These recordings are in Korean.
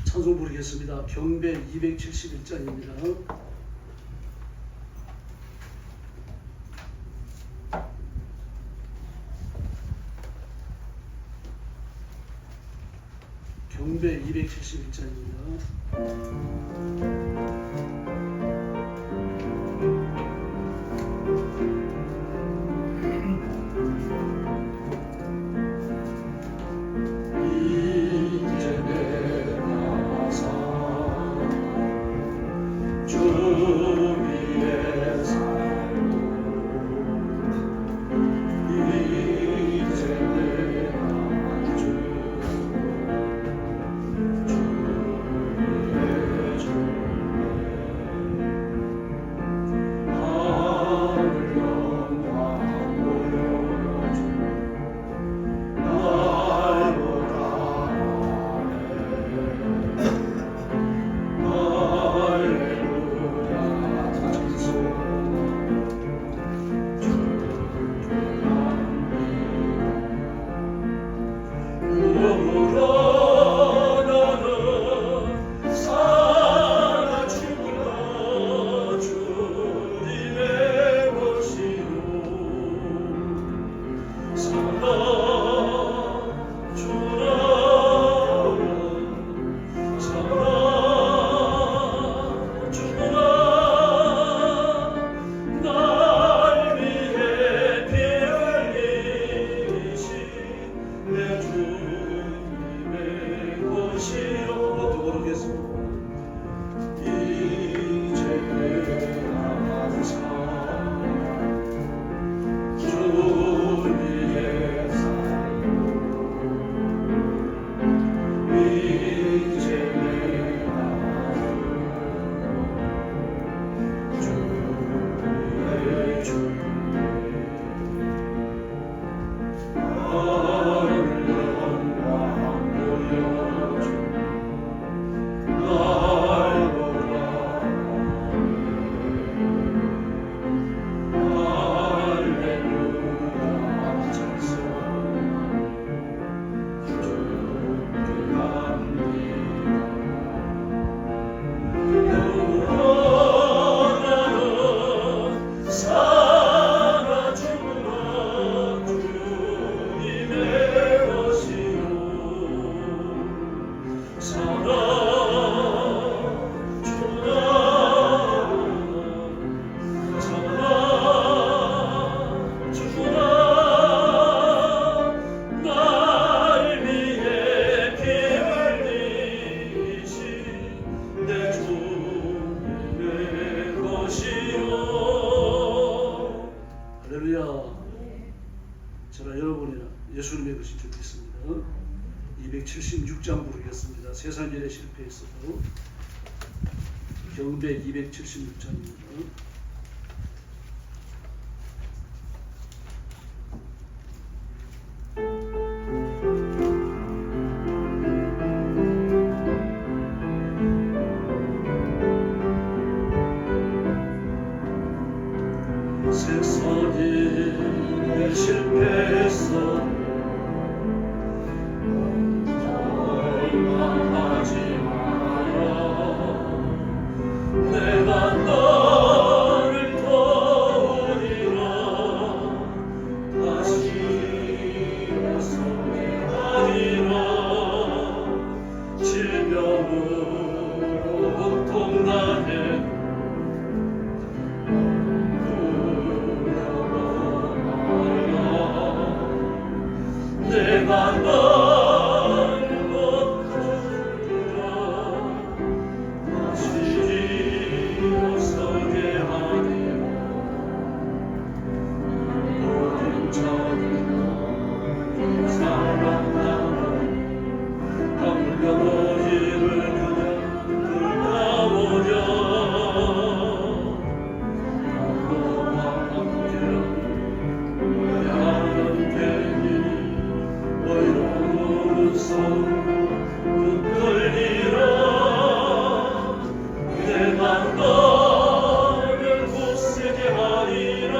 찬송 부르겠습니다. 경배 271장입니다. 경배 271장입니다. 제가 여러분이 예수님의 것이 좋겠습니다. 276장 부르겠습니다. 세상일에 실패했어도 경배 276장입니다. 세상에 실패했어 원망하지 마라. 내가 너를 도우리라. 다시 일어서게 하리라. 질병으로 고통당해 내가 너를 고쳐주리라. 다시 일어서게 하리라. 모든 자들아 사랑하라. 하물며 너희를 그냥 돌아오랴. 너와 함께 하는 되니 어이로운 손 붙들리라. 내가 너를 굳세게 하리라.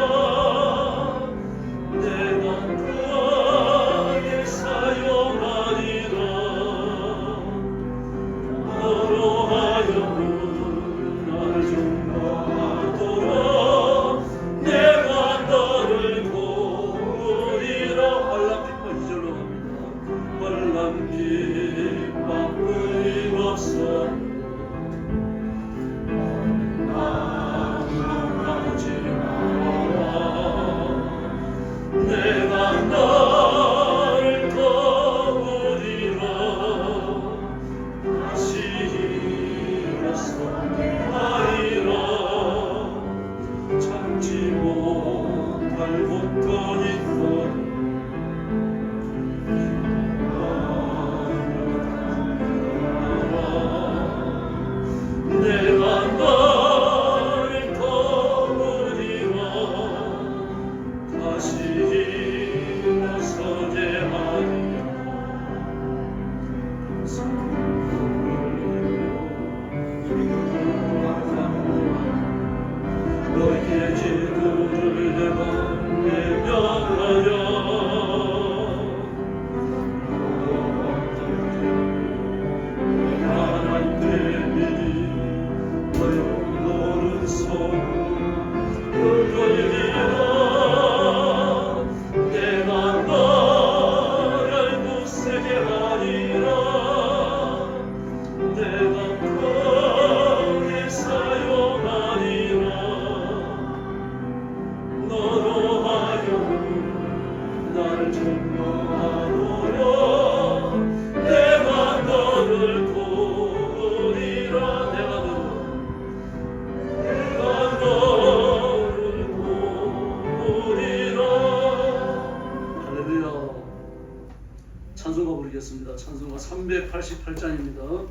내가 그에게 사용하리라. 찬송가 부르겠습니다. 찬송가 388장입니다.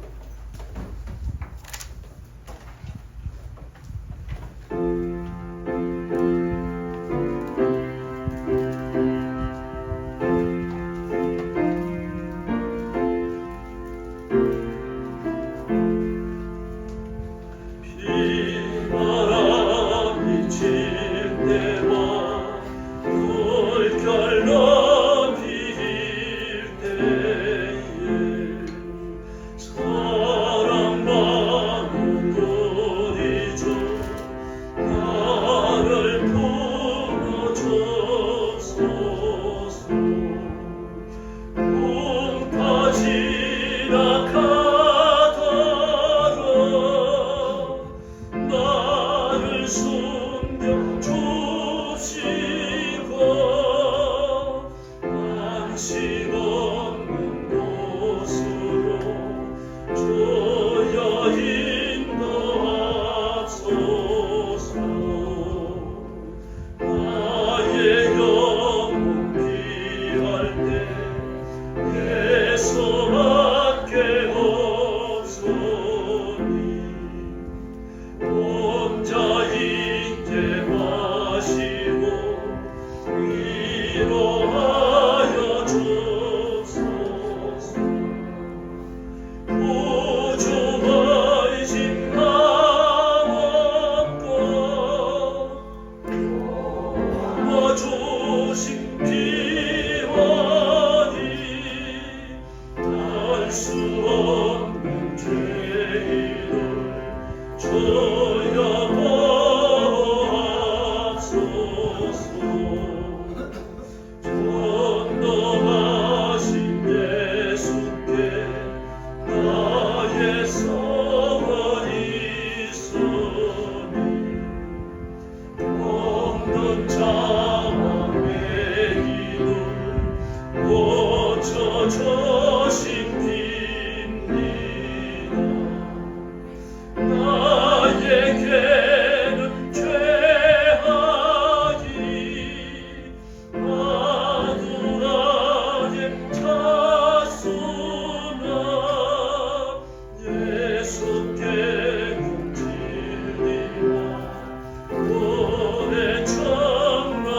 비바람이 칠 때와 물결로 비일 때에 사랑받는 우리 주 나를 품어주소서. 꿈까지 나가도록 나를 숨겨 주시고 안식 없는 곳으로 주여 인도하소서. 나의 영혼 피할 때 예수밖에 없소니 혼자 인내하시고 위로하여 주소서. 구주하신 마음껏 도와주신 비원이 알 수 없는 죄를 주여 보옵소서. 전능하신 예수께 나의 소원이 있으니 없는 자와 매기를 고쳐주십니다. 나에게는 죄악이 마누라의 자수나 예수께 금진리라 노래 청하도록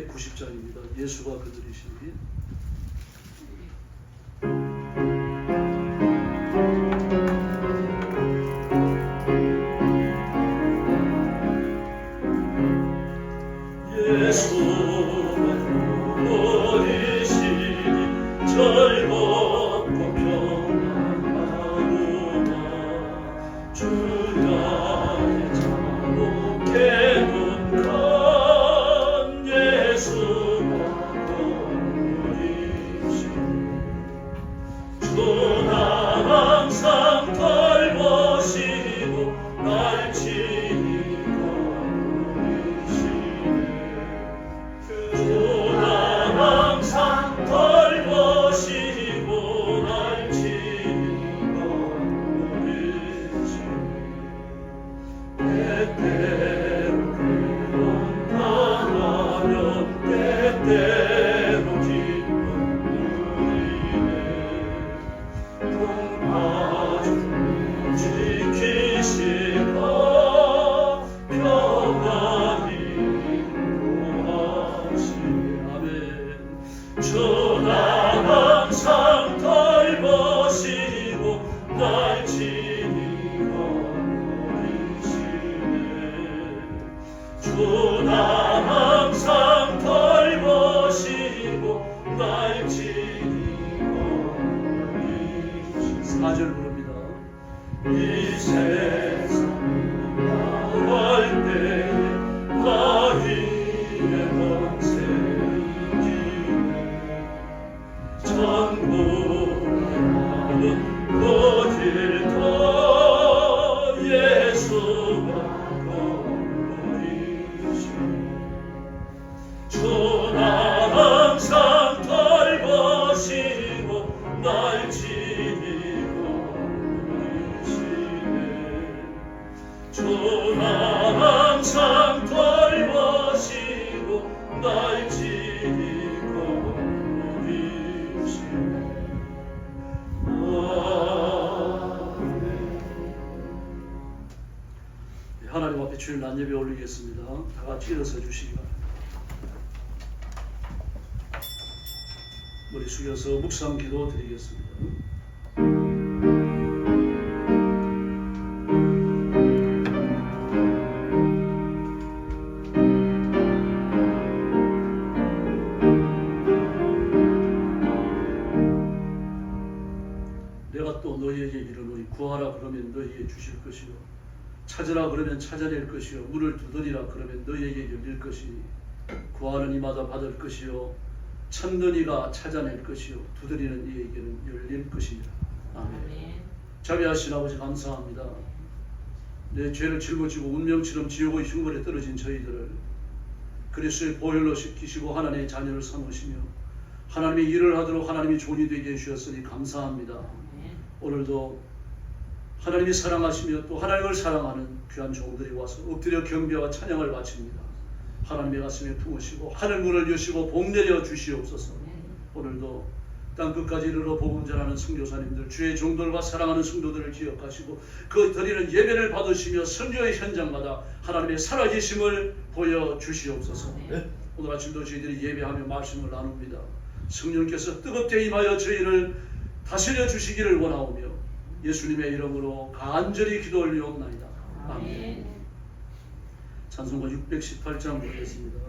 390장입니다. 예수가 그들이시니. 예수가 그리시니 즐겁고 평안하구나. 주야의 자유케 눈 예수가 그리시니 주나 항상 돌보시고 날 지니고 주나 항상 돌보시고 날 지니고 때때로 당하면 때때로 기쁜 우리네 동파주 지키시고 평안히 인도하시네. 아멘. 주나 항상 돌보시고 날 지니고 계시네. 주나 항상 돌보시고 날 지니고 계시네. 4절 부릅니다. 이 세상 나올 때에 나희의 번세이기네. 천국에 가는 그길도 예수가 걸으시네. 주나 항상 돌보시고 날 지니고 계시네. 주나 항상 돌보시고 날 지니고 계시네. 아멘. 하나님 앞에 주일 난 예배 올리겠습니다. 다 같이 일어서 주시기 바랍니다. 머리 숙여서 묵상 기도 드리겠습니다. 내가 또 너희에게 이르노니 구하라 그러면 너희에게 주실 것이요 찾으라 그러면 찾아낼 것이요 문을 두드리라 그러면 너희에게 열릴 것이니 구하는 이마다 받을 것이요 찾는 이가 찾아낼 것이요 두드리는 이에게는 열릴 것이니라. 아멘. 자비하신 아버지 감사합니다. 내 죄를 짊어지고 운명처럼 지옥의 흉벌에 떨어진 저희들을 그리스도의 보혈로 씻기시고 하나님의 자녀를 삼으시며 하나님의 일을 하도록 하나님이 종이 되게 해주셨으니 감사합니다. 오늘도 하나님이 사랑하시며 또 하나님을 사랑하는 귀한 종들이 와서 엎드려 경배와 찬양을 바칩니다. 하나님의 가슴에 품으시고 하늘 문을 여시고 복 내려 주시옵소서. 오늘도 땅 끝까지 이르러 복음 전하는 선교사님들 주의 종들과 사랑하는 성도들을 기억하시고 그 드리는 예배를 받으시며 선교의 현장마다 하나님의 살아계심을 보여주시옵소서. 오늘 아침도 저희들이 예배하며 말씀을 나눕니다. 성령께서 뜨겁게 임하여 저희를 다스려 주시기를 원하오며 예수님의 이름으로 간절히 기도 올리옵나이다. 아멘. 찬송가 618장 보겠습니다.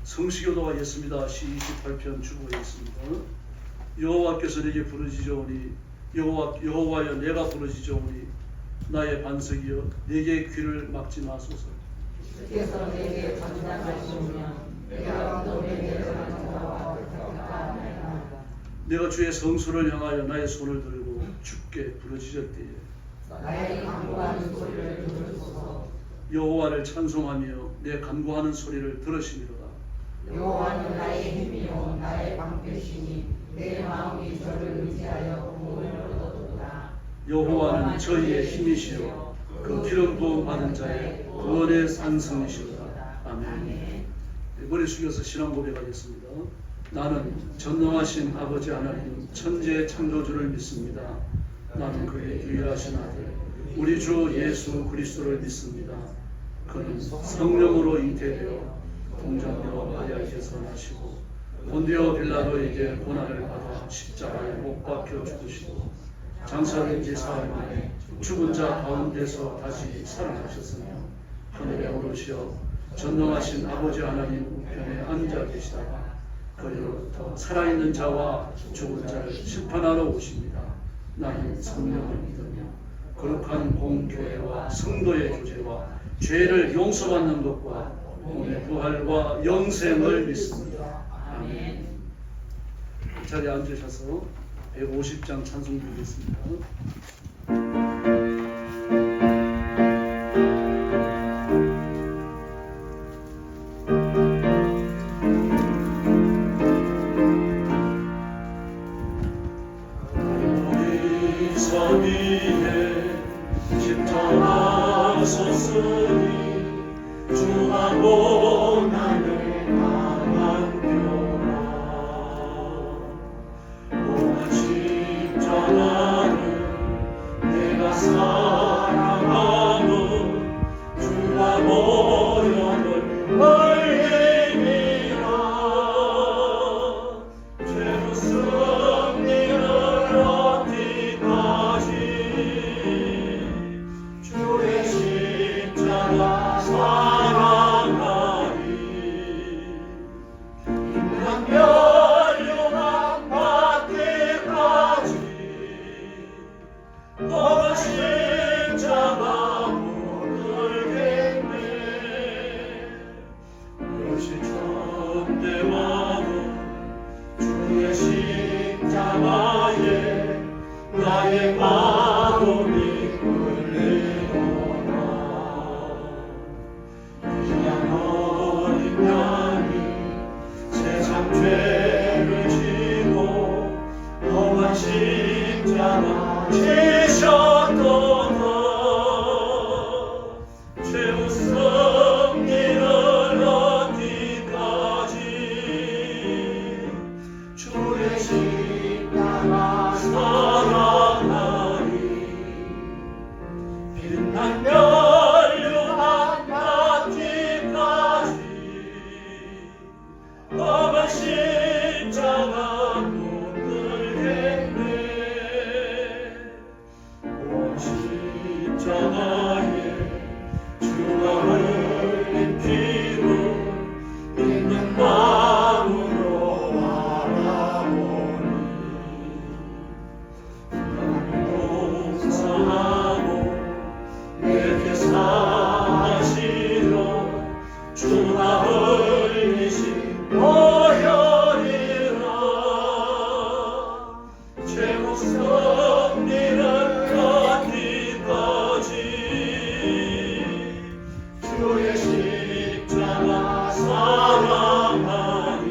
성시교도가 있습니다. 시 28편 주보에 있습니다. 여호와께서 내게 부르짖으오니 여호와여 내가 부르짖으오니 나의 반석이여 내게 귀를 막지 마소서. 주께서 내게 전달하시면 내가 너에게 전하와 부탁하나이다. 내가 주의 성소를 향하여 나의 손을 들고 주께 부르짖을 때에 나의 간구하는 소리를 들으소서. 여호와를 찬송하며 내 간구하는 소리를 들으시리로다. 여호와는 나의 힘이요 나의 방패시니 내 마음이 저를 의지하여 구원을 얻었도다. 여호와는 저희의 힘이시요 그 기름 부음 받은 자의 구원의 산성이시로다. 아멘. 머리 숙여서 신앙 고백하겠습니다. 나는 전능하신 아버지 하나님 천지의 창조주를 믿습니다. 나는 그의 유일하신 아들 우리 주 예수 그리스도를 믿습니다. 그는 성령으로 잉태되어 동정녀 마리아에게서 나시고 본디오 빌라도에게 고난을 받아 십자가에 못 박혀 죽으시고 장사된 지 사흘 만에 죽은 자 가운데서 다시 살아나셨으며 하늘에 오르시어 전능하신 아버지 하나님 우편에 앉아 계시다가 거기로부터 살아있는 자와 죽은 자를 심판하러 오십니다. 나는 성령을 믿으며 거룩한 공교회와 성도의 교제와 죄를 용서받는 것과 몸의 부활과 영생을 믿습니다. 아멘. 이 자리에 앉으셔서 150장 찬송 드리겠습니다. 산 위에 십자가 섰으니 주하고 나를 강한표라. 오만 십자가는 내가 사랑하는 주와 모형을 멀리미라. 죄로 승리를 얻기까지 주의 십자가 사랑하리. 인간 멸류관 받기까지 너가 십자가 묻을겠네. 역시 천대와도 주의 십자가에 나의 마음이 끌리도다. 그냥 어린 양이 세상 죄를 지고 험한 십자가 지셨도다. 최후 승리를 얻기까지 주의 십자가 사랑하리. 빛난 멸류관 받기까지 험한 십자가 묻을겠네. 온 십자가에 주가 흘린 피로 믿는 마음으로 바라보니 용서하고 내게 사시러 주가 흘리신 보혈이라. 최후 승리를 얻기까지 주의 십자가 사랑하리.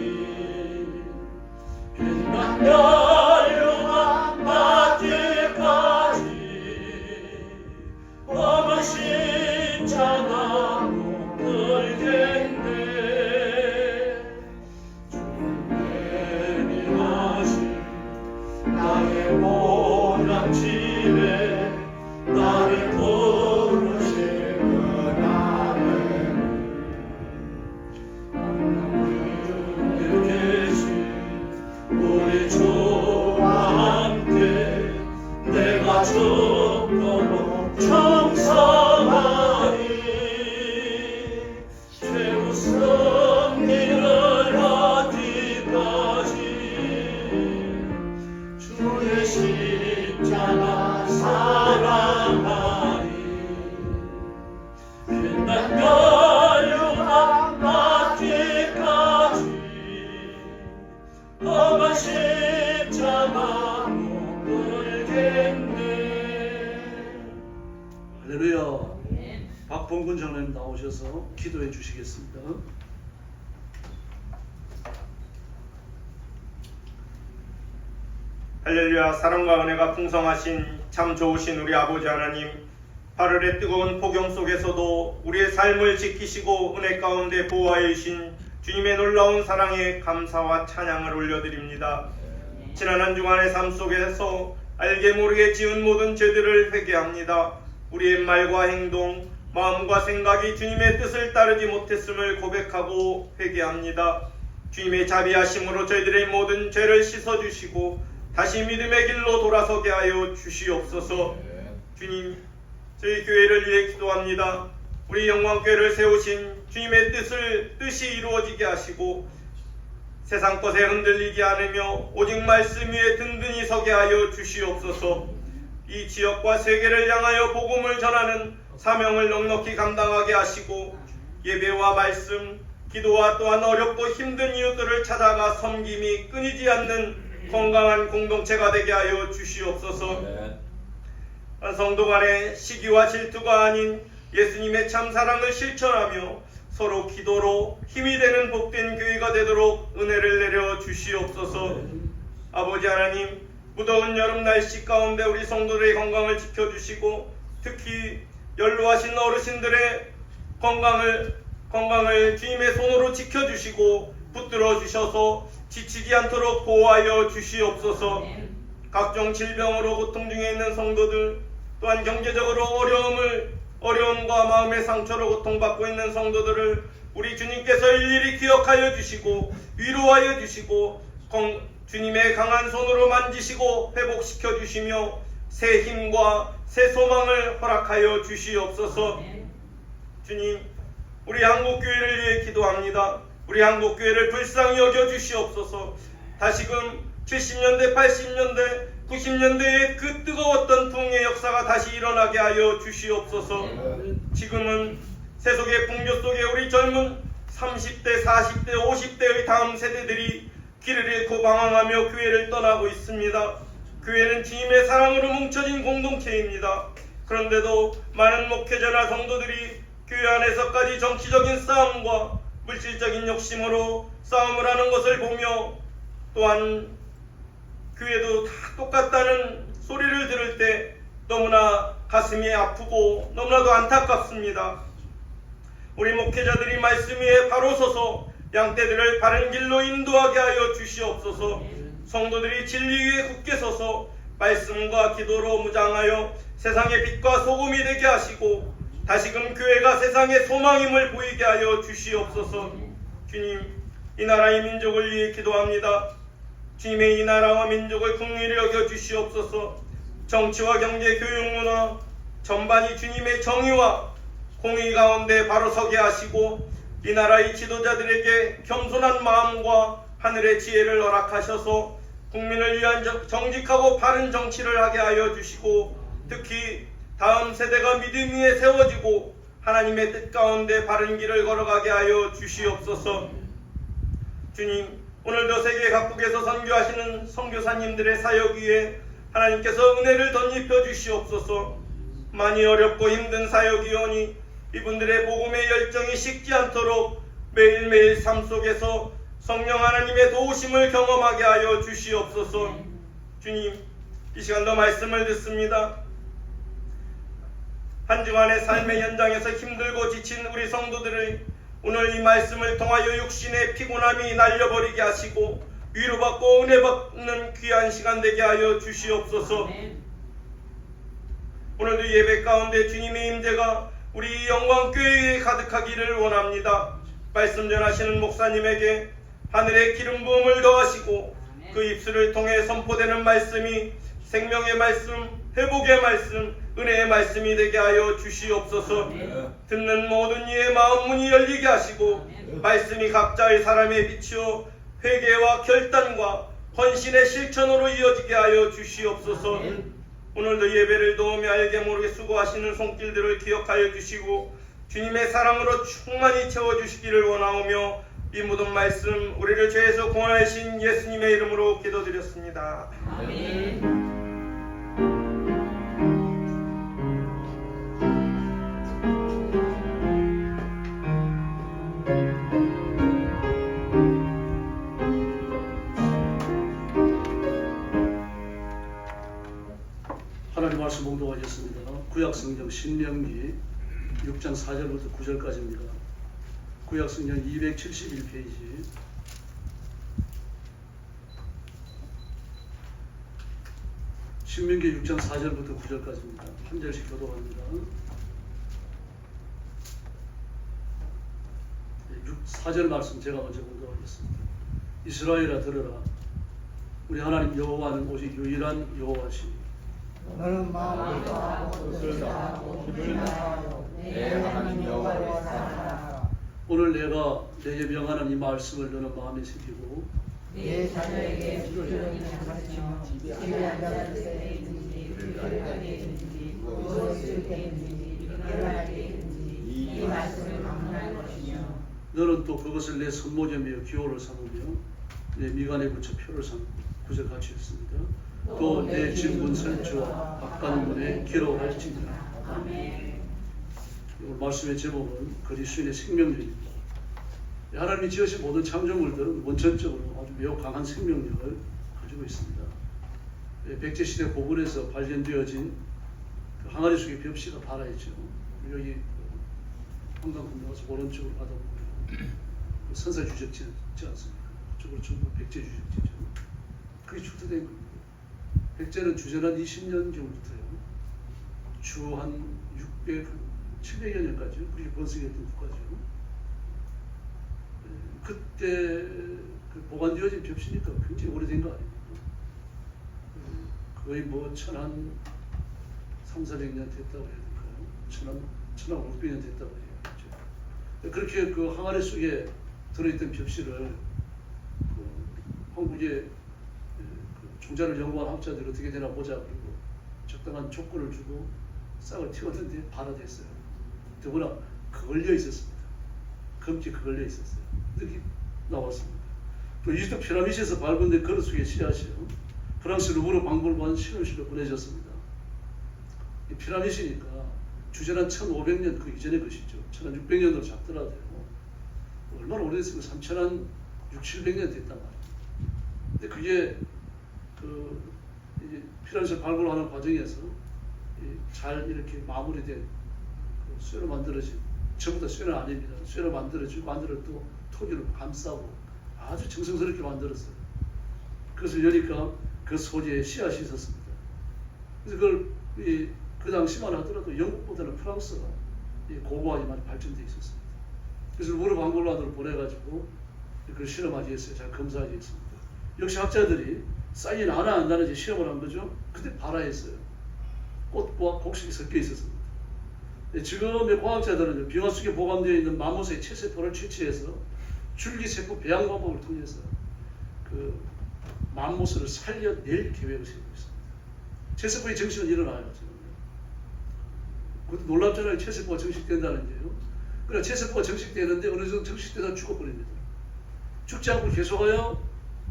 빛난 멸류관 받기까지 험한 십자가 묻을겠네. 주님이 하신 나의 모양 집에 나를 부르실 그날에 하늘 계신 우리 주와 함께 내가 죽도록 청성하리. 최후 승리를 얻기까지 주의 십자가 사랑하리. 빛난 멸 할렐루야. 박봉근 장로님 나오셔서 기도해 주시겠습니다. 할렐루야. 사랑과 은혜가 풍성하신 참 좋으신 우리 아버지 하나님, 8월의 뜨거운 폭염 속에서도 우리의 삶을 지키시고 은혜 가운데 보호하여 주신 주님의 놀라운 사랑에 감사와 찬양을 올려드립니다. 지난 한 주간의 삶 속에서 알게 모르게 지은 모든 죄들을 회개합니다. 우리의 말과 행동, 마음과 생각이 주님의 뜻을 따르지 못했음을 고백하고 회개합니다. 주님의 자비하심으로 저희들의 모든 죄를 씻어주시고 다시 믿음의 길로 돌아서게 하여 주시옵소서. 주님, 저희 교회를 위해 기도합니다. 우리 영광교회를 세우신 주님의 뜻이 이루어지게 하시고 세상 것에 흔들리지 않으며 오직 말씀 위에 든든히 서게 하여 주시옵소서. 이 지역과 세계를 향하여 복음을 전하는 사명을 넉넉히 감당하게 하시고 예배와 말씀, 기도와 또한 어렵고 힘든 이웃들을 찾아가 섬김이 끊이지 않는 건강한 공동체가 되게 하여 주시옵소서. 성도 간의 시기와 질투가 아닌 예수님의 참 사랑을 실천하며 서로 기도로 힘이 되는 복된 교회가 되도록 은혜를 내려 주시옵소서. 아버지 하나님, 무더운 여름 날씨 가운데 우리 성도들의 건강을 지켜주시고 특히 연로하신 어르신들의 건강을 주님의 손으로 지켜주시고 붙들어 주셔서 지치지 않도록 보호하여 주시옵소서. 각종 질병으로 고통 중에 있는 성도들, 또한 경제적으로 어려움과 마음의 상처로 고통받고 있는 성도들을 우리 주님께서 일일이 기억하여 주시고 위로하여 주시고 주님의 강한 손으로 만지시고 회복시켜 주시며 새 힘과 새 소망을 허락하여 주시옵소서. 주님, 우리 한국교회를 위해 기도합니다. 우리 한국교회를 불쌍히 여겨 주시옵소서. 다시금 70년대, 80년대, 90년대의 그 뜨거웠던 부흥의 역사가 다시 일어나게 하여 주시옵소서. 지금은 세속의 풍조 속에 우리 젊은 30대, 40대, 50대의 다음 세대들이 길을 잃고 방황하며 교회를 떠나고 있습니다. 교회는 주님의 사랑으로 뭉쳐진 공동체입니다. 그런데도 많은 목회자나 성도들이 교회 안에서까지 정치적인 싸움과 물질적인 욕심으로 싸움을 하는 것을 보며 또한 교회도 다 똑같다는 소리를 들을 때 너무나 가슴이 아프고 너무나도 안타깝습니다. 우리 목회자들이 말씀 위에 바로 서서 양떼들을 바른 길로 인도하게 하여 주시옵소서. 성도들이 진리 위에 굳게 서서 말씀과 기도로 무장하여 세상의 빛과 소금이 되게 하시고 다시금 교회가 세상의 소망임을 보이게 하여 주시옵소서. 주님, 이 나라의 민족을 위해 기도합니다. 주님의 이 나라와 민족을 긍휼히 여겨 주시옵소서. 정치와 경제, 교육, 문화 전반이 주님의 정의와 공의 가운데 바로 서게 하시고 이 나라의 지도자들에게 겸손한 마음과 하늘의 지혜를 허락하셔서 국민을 위한 정직하고 바른 정치를 하게 하여 주시고 특히 다음 세대가 믿음 위에 세워지고 하나님의 뜻 가운데 바른 길을 걸어가게 하여 주시옵소서. 주님, 오늘도 세계 각국에서 선교하시는 선교사님들의 사역 위에 하나님께서 은혜를 덧입혀 주시옵소서. 많이 어렵고 힘든 사역이오니 이분들의 복음의 열정이 식지 않도록 매일매일 삶 속에서 성령 하나님의 도우심을 경험하게 하여 주시옵소서. 주님, 이 시간도 말씀을 듣습니다. 한 주간의 삶의 현장에서 힘들고 지친 우리 성도들의 오늘 이 말씀을 통하여 육신의 피곤함이 날려버리게 하시고 위로받고 은혜받는 귀한 시간 되게 하여 주시옵소서. 오늘도 예배 가운데 주님의 임재가 우리 영광교회에 가득하기를 원합니다. 말씀 전하시는 목사님에게 하늘의 기름 부음을 더하시고 그 입술을 통해 선포되는 말씀이 생명의 말씀, 회복의 말씀, 은혜의 말씀이 되게 하여 주시옵소서. 듣는 모든 이의 마음 문이 열리게 하시고 말씀이 각자의 사람에 비추어 회개와 결단과 헌신의 실천으로 이어지게 하여 주시옵소서. 오늘도 예배를 도우며 알게 모르게 수고하시는 손길들을 기억하여 주시고 주님의 사랑으로 충만히 채워주시기를 원하오며 이 모든 말씀 우리를 죄에서 구원하신 예수님의 이름으로 기도드렸습니다. 아멘. 교도하겠습니다. 구약성경 신명기 6장 4절부터 9절까지입니다. 구약성경 271페이지. 신명기 6장 4절부터 9절까지입니다. 한 절씩 교도합니다. 4절 말씀 제가 먼저 공독하겠습니다. 이스라엘아 들으라. 우리 하나님 여호와는 오직 유일한 여호와시니 너는 마음을 다하고 뜻을 다하고 힘을 다하여 내 하나님 여호와를 사랑하라. 오늘 내가 내게 명하는 이 말씀을 너는 마음에 새기고 네 자녀에게 부지런히 가르치며 집에 앉아서 때든지 불편할 때든지 누워있을 때든지 일어날 때든지 이 말씀을 강론할 것이며 너는 또 그것을 내 손목에 매어 기호를 삼으며 내 미간에 붙여 표를 삼고 구절 같이 했습니다. 또 내 진문 설주와 바깥문에 기록할지니라. 아멘. 오늘 말씀의 제목은 그리스도인의 생명력입니다. 하나님이 지으신 모든 창조물들은 원천적으로 아주 매우 강한 생명력을 가지고 있습니다. 백제시대 고분에서 발견되어진 그 항아리 속의 벽시가 발아있죠. 여기 한강 건너가서 오른쪽으로 가다 보면 선사 유적지 있지 않습니까? 그쪽으로 전부 백제 유적지죠. 그게 출토된 겁니다. 백제는 주전한 20년경부터요. 주 한 700여 년까지 그렇게 번성했던 국가죠. 그때 그 보관되어진 벽시니까 굉장히 오래된 거 아닙니까? 거의 뭐 1,300년 됐다고 해야 될까요? 1,500년 됐다고 해야겠죠. 그렇게 그 항아리 속에 들어있던 벽시를 한국의 그 종자를 연구한 학자들이 어떻게 되나 보자 그리고 적당한 조건을 주고 싹을 틔웠는데 발화됐어요. 더구나 걸려 있었습니다. 검게 걸려 있었어요. 이렇게 나왔습니다. 또 이집트 피라미드에서 발견된 그릇 속의 씨앗이요. 프랑스 루브르 박물관 실험실로 보내졌습니다. 이 피라미드니까 주전한 1500년 그 이전의 것이죠. 1600년도 작더라도요. 얼마나 오래됐으면 3600~700년 됐단 말이에요. 근데 그게 그 이제 피라미드 발굴하는 과정에서 잘 이렇게 마무리된 그 쇠로 만들어진 전부 다 쇠는 아닙니다. 쇠로 만들어지고 만들어 또 토기로 감싸고 아주 정성스럽게 만들었어요. 그것을 여니까 그 소재에 씨앗이 있었습니다. 그래서 그걸 그 당시만 하더라도 영국보다는 프랑스가 고고하게 많이 발전되어 있었습니다. 그래서 루브르 박물관으로 보내가지고 그걸 실험하기 위해서 잘 검사하기 했습니다. 역시 학자들이 사인 하나 안 나는지 시험을 한 거죠. 그때 발화했어요. 꽃과 곡식이 섞여 있었습니다. 지금의 과학자들은 병화 속에 보관되어 있는 마모스의 체세포를 채취해서 줄기세포 배양 방법을 통해서 그 맘모스를 살려낼 계획을 세우고 있습니다. 체세포의 정식은 일어나요. 그것도 놀랍잖아요. 체세포가 정식된다는 게요. 그러나 체세포가 정식되는데 어느 정도 정식되다 죽어버립니다. 죽지 않고 계속하여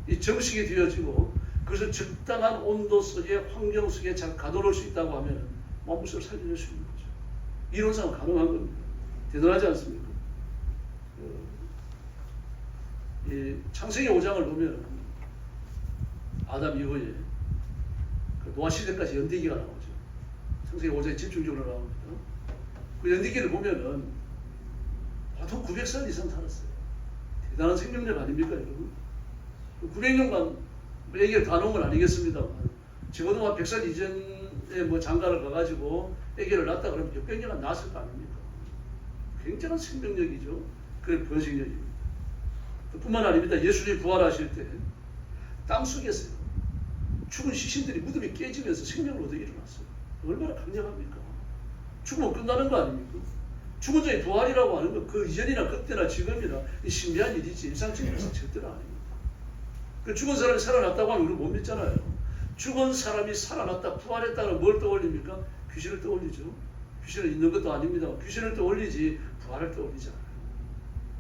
이 정식이 되어지고 그것을 적당한 온도 속에 환경 속에 잘 가둬놓을 수 있다고 하면 맘모스를 살려낼 수 있는 거죠. 이론상 가능한 겁니다. 대단하지 않습니까? 이 창세기 5장을 보면 아담 이후에 그 노아 시대까지 연대기가 나오죠. 창세기 5장에 집중적으로 나옵니다. 그 연대기를 보면은 보통 900살 이상 살았어요. 대단한 생명력 아닙니까, 여러분? 900년간 애기를 다 놓은 건 아니겠습니다만 적어도 한 100살 이전에 뭐 장가를 가가지고 애기를 낳았다 그러면 600년간 낳았을 거 아닙니까? 굉장한 생명력이죠. 그게 번식력입니다. 뿐만 아닙니다. 예수님이 부활하실 때 땅속에서 죽은 시신들이 무덤이 깨지면서 생명을 얻어 일어났어요. 얼마나 강력합니까? 죽으면 끝나는 거 아닙니까? 죽은 자의 부활이라고 하는 건 그 이전이나 그때나 지금이나 신비한 일이지 일상적인 것은 절대로 아닙니다. 그 죽은 사람이 살아났다고 하면 우리는 못 믿잖아요. 죽은 사람이 살아났다 부활했다는 뭘 떠올립니까? 귀신을 떠올리죠. 귀신은 있는 것도 아닙니다. 귀신을 떠올리지 부활을 떠올리지 않아요.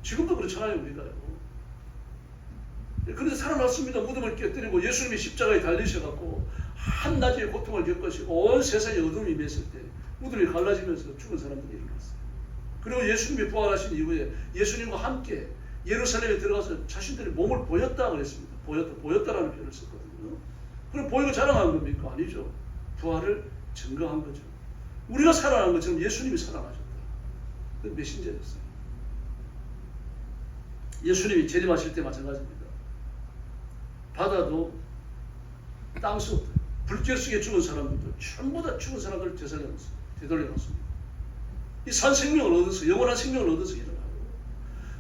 지금도 그렇잖아요, 우리가요. 그런데 살아났습니다. 무덤을 깨뜨리고 예수님이 십자가에 달리셔갖고 한낮의 고통을 겪으시고 온 세상에 어둠이 임했을 때 무덤이 갈라지면서 죽은 사람들이 일어났어요. 그리고 예수님이 부활하신 이후에 예수님과 함께 예루살렘에 들어가서 자신들의 몸을 보였다 그랬습니다. 보였다라는 표현을 썼거든요. 그럼 보이고 자랑한 겁니까? 아니죠. 부활을 증거한 거죠. 우리가 살아난 것처럼 예수님이 살아나셨다. 그 메신저였어요. 예수님이 재림하실 때 마찬가지입니다. 바다도 땅속 불길 속에 죽은 사람들도 전부 다 죽은 사람들을 되돌려놨습니다. 이 산 생명을 얻어서 영원한 생명을 얻어서 일어나고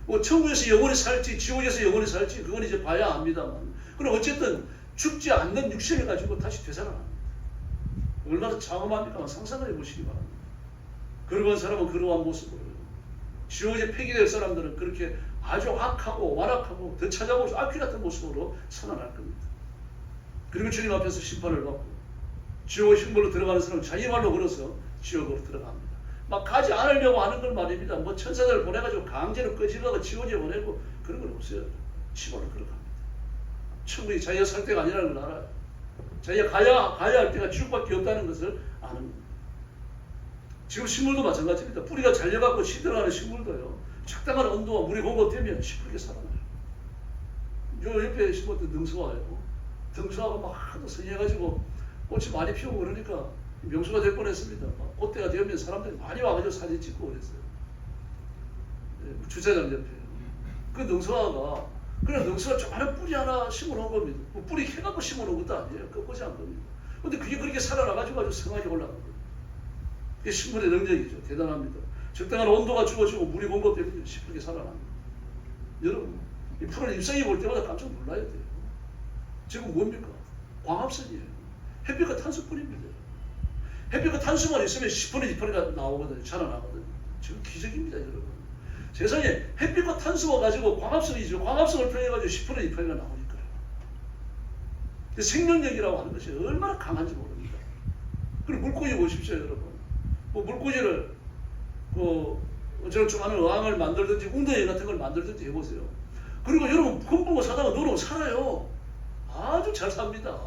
뭐 천국에서 영원히 살지 지옥에서 영원히 살지 그건 이제 봐야 압니다만 그럼 어쨌든 죽지 않는 육신을 가지고 다시 되살아납니다. 얼마나 장엄합니까? 상상을 해보시기 바랍니다. 그러한 사람은 그러한 모습으로 지옥에 폐기될 사람들은 그렇게 아주 악하고 완악하고 더 찾아보고 악귀 같은 모습으로 살아날 겁니다. 그리고 주님 앞에서 심판을 받고 지옥의 흉물로 들어가는 사람은 자기 말로 걸어서 지옥으로 들어갑니다. 막 가지 않으려고 하는 걸 말입니다. 뭐 천사들을 보내가지고 강제로 끄집어가 지옥에 보내고 그런 건 없어요. 시골을 걸어갑니다. 천국이 자기가 살 때가 아니라는 걸 알아요. 자기가 가야 할 때가 지옥밖에 없다는 것을 아는 겁니다. 지금 식물도 마찬가지입니다. 뿌리가 잘려갖고 시들어가는 식물도요. 적당한 온도와 물이 공급되면 시프게 살아나요. 요 옆에 심었던 능수화예요. 능수화가 막 하도 성해가지고 꽃이 많이 피우고 그러니까 명수가 될 뻔했습니다. 그때가 되면 사람들이 많이 와가지고 사진 찍고 그랬어요. 주차장 옆에. 그 능수화가 그냥 능수화 조그마한 뿌리 하나 심어놓은 겁니다. 뿌리 캐갖고 심어놓은 것도 아니에요. 그것이 안 겁니다. 근데 그게 그렇게 살아나가지고 아주 성하게 올라간 거예요. 그게 식물의 능력이죠. 대단합니다. 적당한 온도가 주어지고 물이 공급되면 시프게 살아납니다. 여러분, 이 풀을 입생이 볼 때마다 깜짝 놀라야 돼요. 지금 뭡니까? 광합성이에요. 햇빛과 탄소뿐입니다. 햇빛과 탄소만 있으면 10분의 2%가 나오거든요. 자라나거든요. 지금 기적입니다, 여러분. 세상에 햇빛과 탄소가 가지고 광합성이죠. 광합성을 표현해가지고 10분의 2%가 나오니까요. 생명력이라고 하는 것이 얼마나 강한지 모릅니다. 그리고 물고기 보십시오, 여러분. 뭐 물고기를 저런 조그마한 어항을 만들든지 웅덩이 같은 걸 만들든지 해보세요. 그리고 여러분 흠보고 사다가 넣으면 살아요. 아주 잘 삽니다.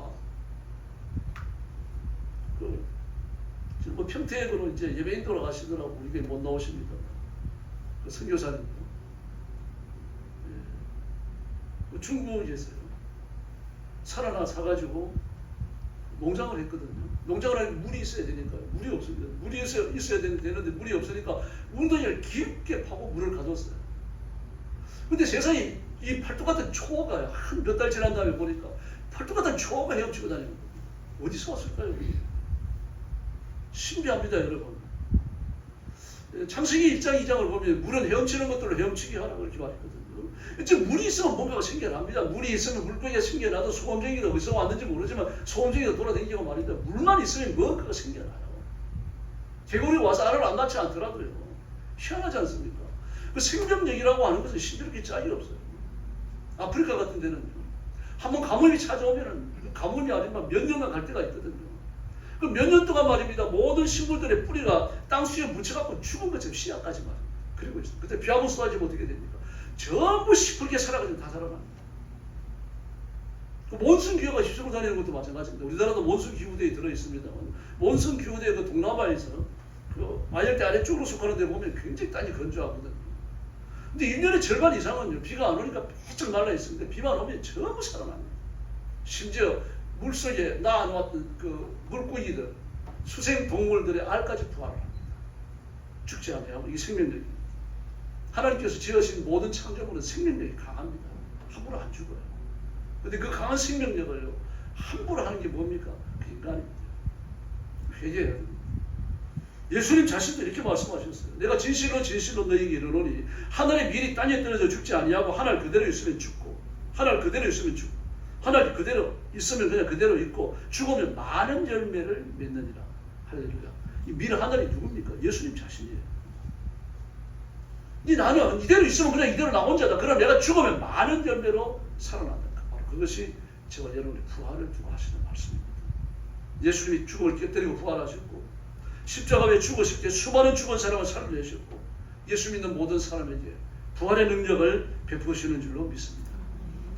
뭐 평택으로 이제 예배인 돌아가시더라고. 이게 못 나오십니다. 그 선교사님. 예. 중국에서요. 살아나 사가지고 농장을 했거든요. 농장을 하려면 물이 있어야 되니까요. 물이 없습니다. 물이 있어야 되는데 물이 없으니까 웅덩이를 깊게 파고 물을 가졌어요. 근데 세상에 이 팔뚝 같은 초가 한 몇 달 지난 다음에 보니까 팔뚝 같은 초가 헤엄치고 다니는 거예요. 어디서 왔을까요? 신비합니다, 여러분. 창세기 1장, 2장을 보면 물은 헤엄치는 것들로 헤엄치게 하라고 이렇게 말했거든요. 이제 물이 있으면 뭔가가 생겨납니다. 물이 있으면 물고기가 생겨나도 소금쟁이가 어디서 왔는지 모르지만 소금쟁이가 돌아다니고 말입니다. 물만 있으면 뭔가가 생겨나요. 개구리 와서 알을 안 낳지 않더라도요. 희한하지 않습니까? 그 생명력이라고 하는 것은 신비롭게 짝이 없어요. 아프리카 같은 데는요. 한번 가뭄이 찾아오면은 그 가뭄이 아니면 몇 년간 갈 때가 있거든요. 그 몇 년 동안 말입니다. 모든 식물들의 뿌리가 땅수에 묻혀갖고 죽은 것처럼 씨앗까지 말입니다. 그리고 있어요. 그때 비 한 번 쏟아지면 어떻게 됩니까? 전부 시풀게 살아가지고 다 살아납니다. 그 몬순기후가 휩쓸고 다니는 것도 마찬가지입니다. 우리나라도 몬순기후대에 들어있습니다만 몬순기후대 그 동남아에서 그 마열대 아래쪽으로 속하는 데 보면 굉장히 땅이 건조하거든요. 근데 1년의 절반 이상은요. 비가 안 오니까 빼쩍 말라 있습니다. 비만 오면 전부 살아납니다. 심지어 물속에 낳아놓았던 그 물고기들, 수생동물들의 알까지 부활합니다. 죽지 않아요. 이게 생명력입니다. 하나님께서 지으신 모든 창조물은 생명력이 강합니다. 함부로 안 죽어요. 근데 그 강한 생명력을요, 함부로 하는 게 뭡니까? 그 인간입니다. 회개해야 됩니다. 예수님 자신도 이렇게 말씀하셨어요. 내가 진실로 진실로 너희에게 이르노니 하늘의 밀이 땅에 떨어져 죽지 아니하고 하늘 그대로 있으면 죽고 하늘 그대로 있으면 죽고 하늘 그대로 있으면 그냥 그대로 있고 죽으면 많은 열매를 맺느니라. 할렐루야. 이 밀 하늘이 누굽니까? 예수님 자신이에요. 나는 이대로 있으면 그냥 이대로 나 혼자다. 그럼 내가 죽으면 많은 열매로 살아난다. 바로 그것이 저와 여러분의 부활을 두고 하시는 말씀입니다. 예수님이 죽음을 깨뜨리고 부활하셨고 십자가에 죽으실 때 수많은 죽은 사람을 살려내셨고 예수 믿는 모든 사람에게 부활의 능력을 베푸시는 줄로 믿습니다.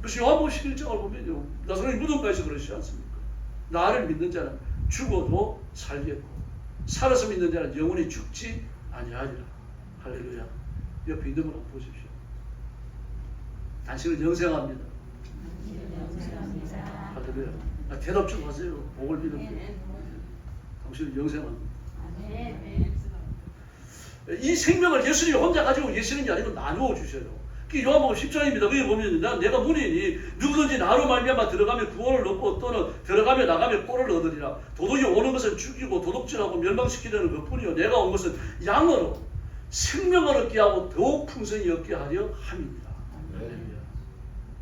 그래서 요한복음 11장을 보면요. 나사렛 무덤가에서 그러시지 않습니까? 나를 믿는 자는 죽어도 살겠고 살아서 믿는 자는 영원히 죽지 아니하리라. 할렐루야. 옆에 있는 분 한번 보십시오. 당신은 영생합니다. 할렐루야. 대답 좀 하세요. 복을 믿는데. 당신은 영생합니다. 아멘. 이 생명을 예수님이 혼자 가지고 계시는 게 아니고 나누어 주셔요. 그 요한복음 10장입니다. 거기 보면 내가 문이니 누구든지 나로 말미암아 들어가면 구원을 얻고 또는 들어가며 나가며 꼴을 얻으리라. 도둑이 오는 것은 죽이고 도둑질하고 멸망시키려는 것뿐이요 내가 온 것은 양으로 생명을 얻게 하고 더욱 풍성히 얻게 하려 함입니다.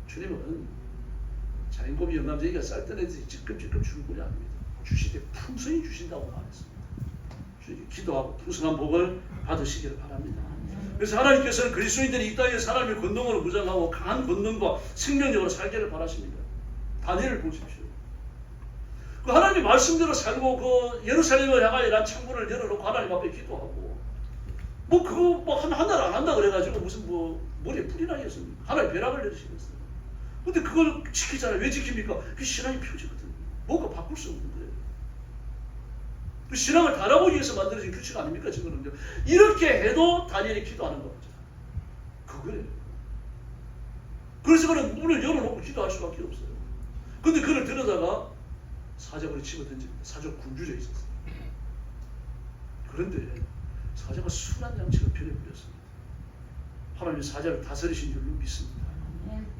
주님은 자연고비 영감쟁이가 쌀뜨내듯이 찔끔찔끔 주는 분이 아닙니다. 주시되 풍성히 주신다고 말했습니다. 주님께 기도하고 풍성한 복을 받으시기를 바랍니다. 그래서 하나님께서는 그리스도인들이 이 땅에 사람의 권능으로 무장하고 강한 권능과 생명력으로 살기를 바라십니다. 다니엘을 보십시오. 그 하나님 말씀대로 살고 그 예루살렘을 향하여 난 창문을 열어놓고 하나님 앞에 기도하고 뭐 그거 뭐 한 달 안 한다 그래가지고 무슨 뭐 머리에 불이 나겠습니까? 하나님 벼락을 내리시겠어요. 근데 그걸 지키잖아요. 왜 지킵니까? 그 신앙의 표지거든요. 뭐가 바꿀 수 없는 거예요. 그 신앙을 달아보기 위해서 만들어진 규칙 아닙니까? 지금은요. 이렇게 해도 다니엘이 기도하는 겁니다. 그거예요. 그래서 그는 문을 열어놓고 기도할 수밖에 없어요. 근데 그를 들여다가 사자굴에 집어던집니다. 사자 굶주려 있었어요. 그런데 사자가 순한 양식을 변해버렸습니다. 하나님이 사자를 다스리신 줄로 믿습니다.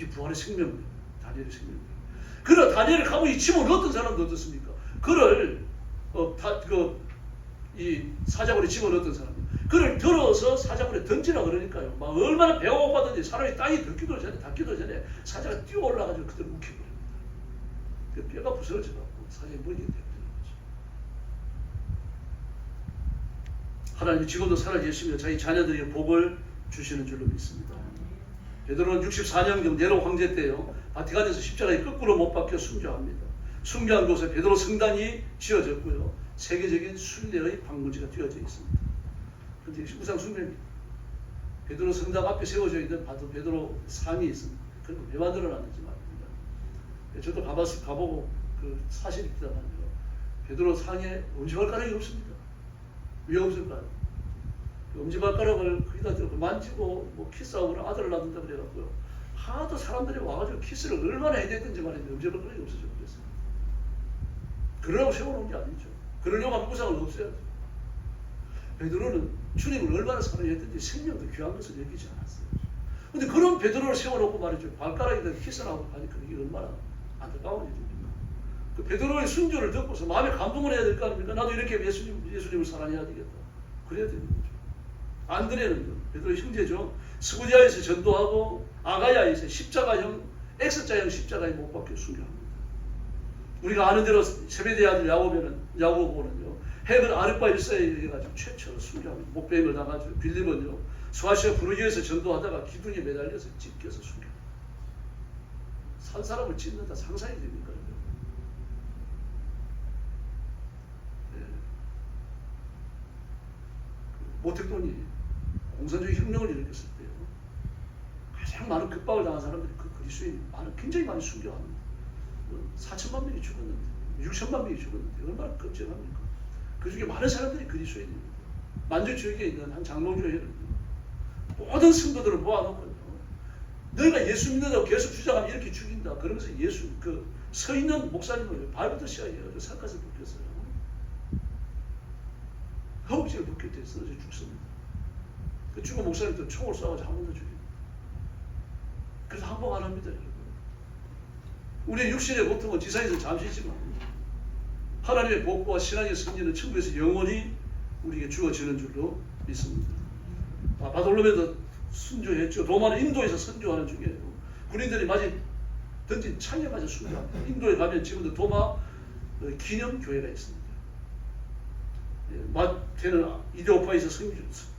이 부활의 생명입니다. 다니엘의 생명입니다. 그러나 다니엘을 가만히 집어넣었던 사람도 어떻습니까? 그를 이 사자굴에 집어넣었던 사람, 그를 들어서 사자굴에 던지라 그러니까요. 막 얼마나 배가 고팠든지 사람이 땅에 닿기도 전에 사자가 뛰어 올라가지고 그대로 묵혀버립니다. 그 뼈가 부서져갖고 사자의 머리가 되어버리는 거죠. 하나님이 지금도 살아계시며 자기 자녀들에게 복을 주시는 줄로 믿습니다. 베드로는 64년경 네로 황제 때요 바티칸에서 십자가에 거꾸로 못 박혀 순교합니다. 순교한 곳에 베드로 성당이 지어졌고요. 세계적인 순례의 방문지가 되어져 있습니다. 그런데 역시 우상 숭배입니다. 베드로 성당 앞에 세워져 있는 베드로 상이 있습니다. 그걸 왜 만들어놨는지 말입니다. 저도 가보고 그 사실이 있다만요. 베드로 상에 엄지발가락이 없습니다. 왜 없을까요? 엄지발가락을 거기다 들고 만지고 뭐 키스하고 아들을 낳는다 그래갖고요. 하도 사람들이 와가지고 키스를 얼마나 해야 됐든지 말인데 엄지발가락이 없어져 버렸어요. 그러라고 세워놓은 게 아니죠. 그러려고 하면 우상을 없애야죠. 베드로는 주님을 얼마나 사랑했든지 생명도 귀한 것을 여기지 않았어요. 근데 그런 베드로를 세워놓고 말이죠. 발가락에다 키스하고 하니까 이게 얼마나 안타까운 일입니까? 그 베드로의 순교를 듣고서 마음에 감동을 해야 될 거 아닙니까? 나도 이렇게 예수님을 사랑해야 되겠다. 그래야 되는 거죠. 안드레는 베드로의 형제죠. 스구디아에서 전도하고 아가야에서 십자가형, X자형 십자가에 못 박혀 순교합니다. 우리가 아는 대로 세베대의 아들 야고보는요. 핵을 아르바 일사에 해가지고 최초로 순교합니다. 목배임을 당하죠. 빌립은요. 소아시아 부르기에서 전도하다가 기둥에 매달려서 찢겨서 순교합니다. 산 사람을 찢는다 상상이 됩니까? 네. 모택돈이 공산주의 혁명을 일으켰을 때요. 가장 많은 급박을 당한 사람들이 그 그리스도인이 굉장히 많이 순교합니다. 4천만 명이 죽었는데 6천만 명이 죽었는데 얼마나 끔찍합니까? 그 중에 많은 사람들이 그리스도인입니다. 만주 지역에 있는 한 장로교회는 모든 성도들을 모아놓고 너희가 예수 믿는다고 계속 주장하면 이렇게 죽인다. 그러면서 예수 서 있는 목사님을 발부터 시작해가지고 산가스에 묶였어요. 허벅지를 묶였대요. 쓰러져 죽습니다. 그 죽은 목사님도 총을 쏴가지고 한 번 더 죽여요. 그래서 항복 안 합니다. 여러분. 우리의 육신의 고통은 지상에서 잠시지만 하나님의 복과 신앙의 승리는 천국에서 영원히 우리에게 주어지는 줄로 믿습니다. 바돌로메도 순교했죠. 로마는 인도에서 선교하는 중이에요. 군인들이 마치 던진 창에 맞아 순교합니다. 인도에 가면 지금도 도마 기념교회가 있습니다. 마태는 이디오파에서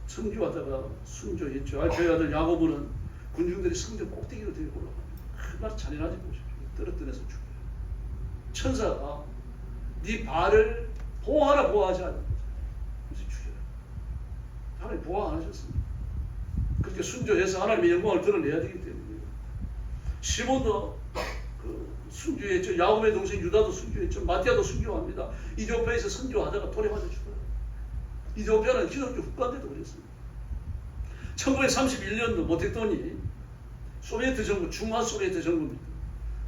선교하다가 순교했죠. 알페의 아들 야고보는 군중들이 성전 꼭대기로 데리고 올라갑니다. 얼마나 잔인하지 보십시오. 떨어뜨려서 죽여요. 천사가 네 발을 보호하라 보호하지 않는 거죠. 그래서 죽여요. 하나님 보호 안 하셨습니다. 그렇게 순교해서 하나님의 영광을 드러내야 되기 때문에 시몬도 순교했죠. 야곱의 동생 유다도 순교했죠. 마티아도 순교합니다. 이디오피아에서 선교하다가 돌에 맞아 죽어요. 이디오피아는 기독교 국가인데도 그랬습니다. 1931년도 모택돈이 소비에트 정부, 중화 소비에트 정부입니다.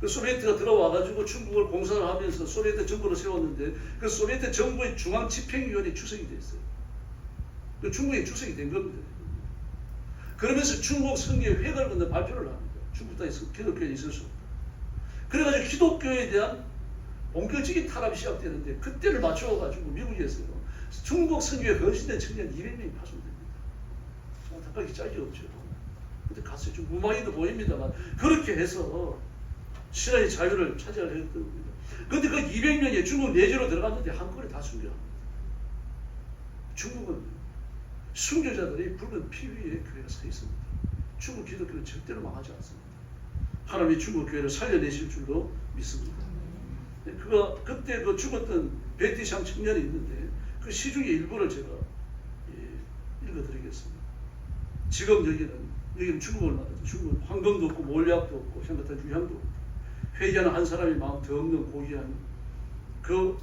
그 소비에트가 들어와가지고 중국을 공산을 하면서 소비에트 정부를 세웠는데 그 소비에트 정부의 중앙집행위원회 주석이 됐어요. 그 중국의 주석이 된 겁니다. 그러면서 중국 성계의 획을 건너 발표를 합니다. 중국 땅에 기독교에 있을 수 없다. 그래가지고 기독교에 대한 본격적인 탄압이 시작되는데 그때를 맞춰가지고 미국에서요. 중국 성교에 건신된 청년 200명이 파송됩니다. 안타깝게 짝이 없죠. 근데 가서 좀 무망이도 보입니다만 그렇게 해서 신앙의 자유를 차지하려 했던 겁니다. 그런데 그 200명이 중국 내지로 들어갔는데 한꺼번에 다 순교합니다. 중국은 순교자들이 붉은 피 위에 교회가 서 있습니다. 중국 기독교는 절대로 망하지 않습니다. 하나님이 중국 교회를 살려내실 줄로 믿습니다. 그때 그 죽었던 베티샹 청년이 있는데 그 시중의 일부를 제가 읽어드리겠습니다. 지금 여기는 중국을 말하죠. 중국은 황금도 없고 몰약도 없고 현같은 유향도 없고 회개하는 한 사람이 마음 더 없는 고귀한 그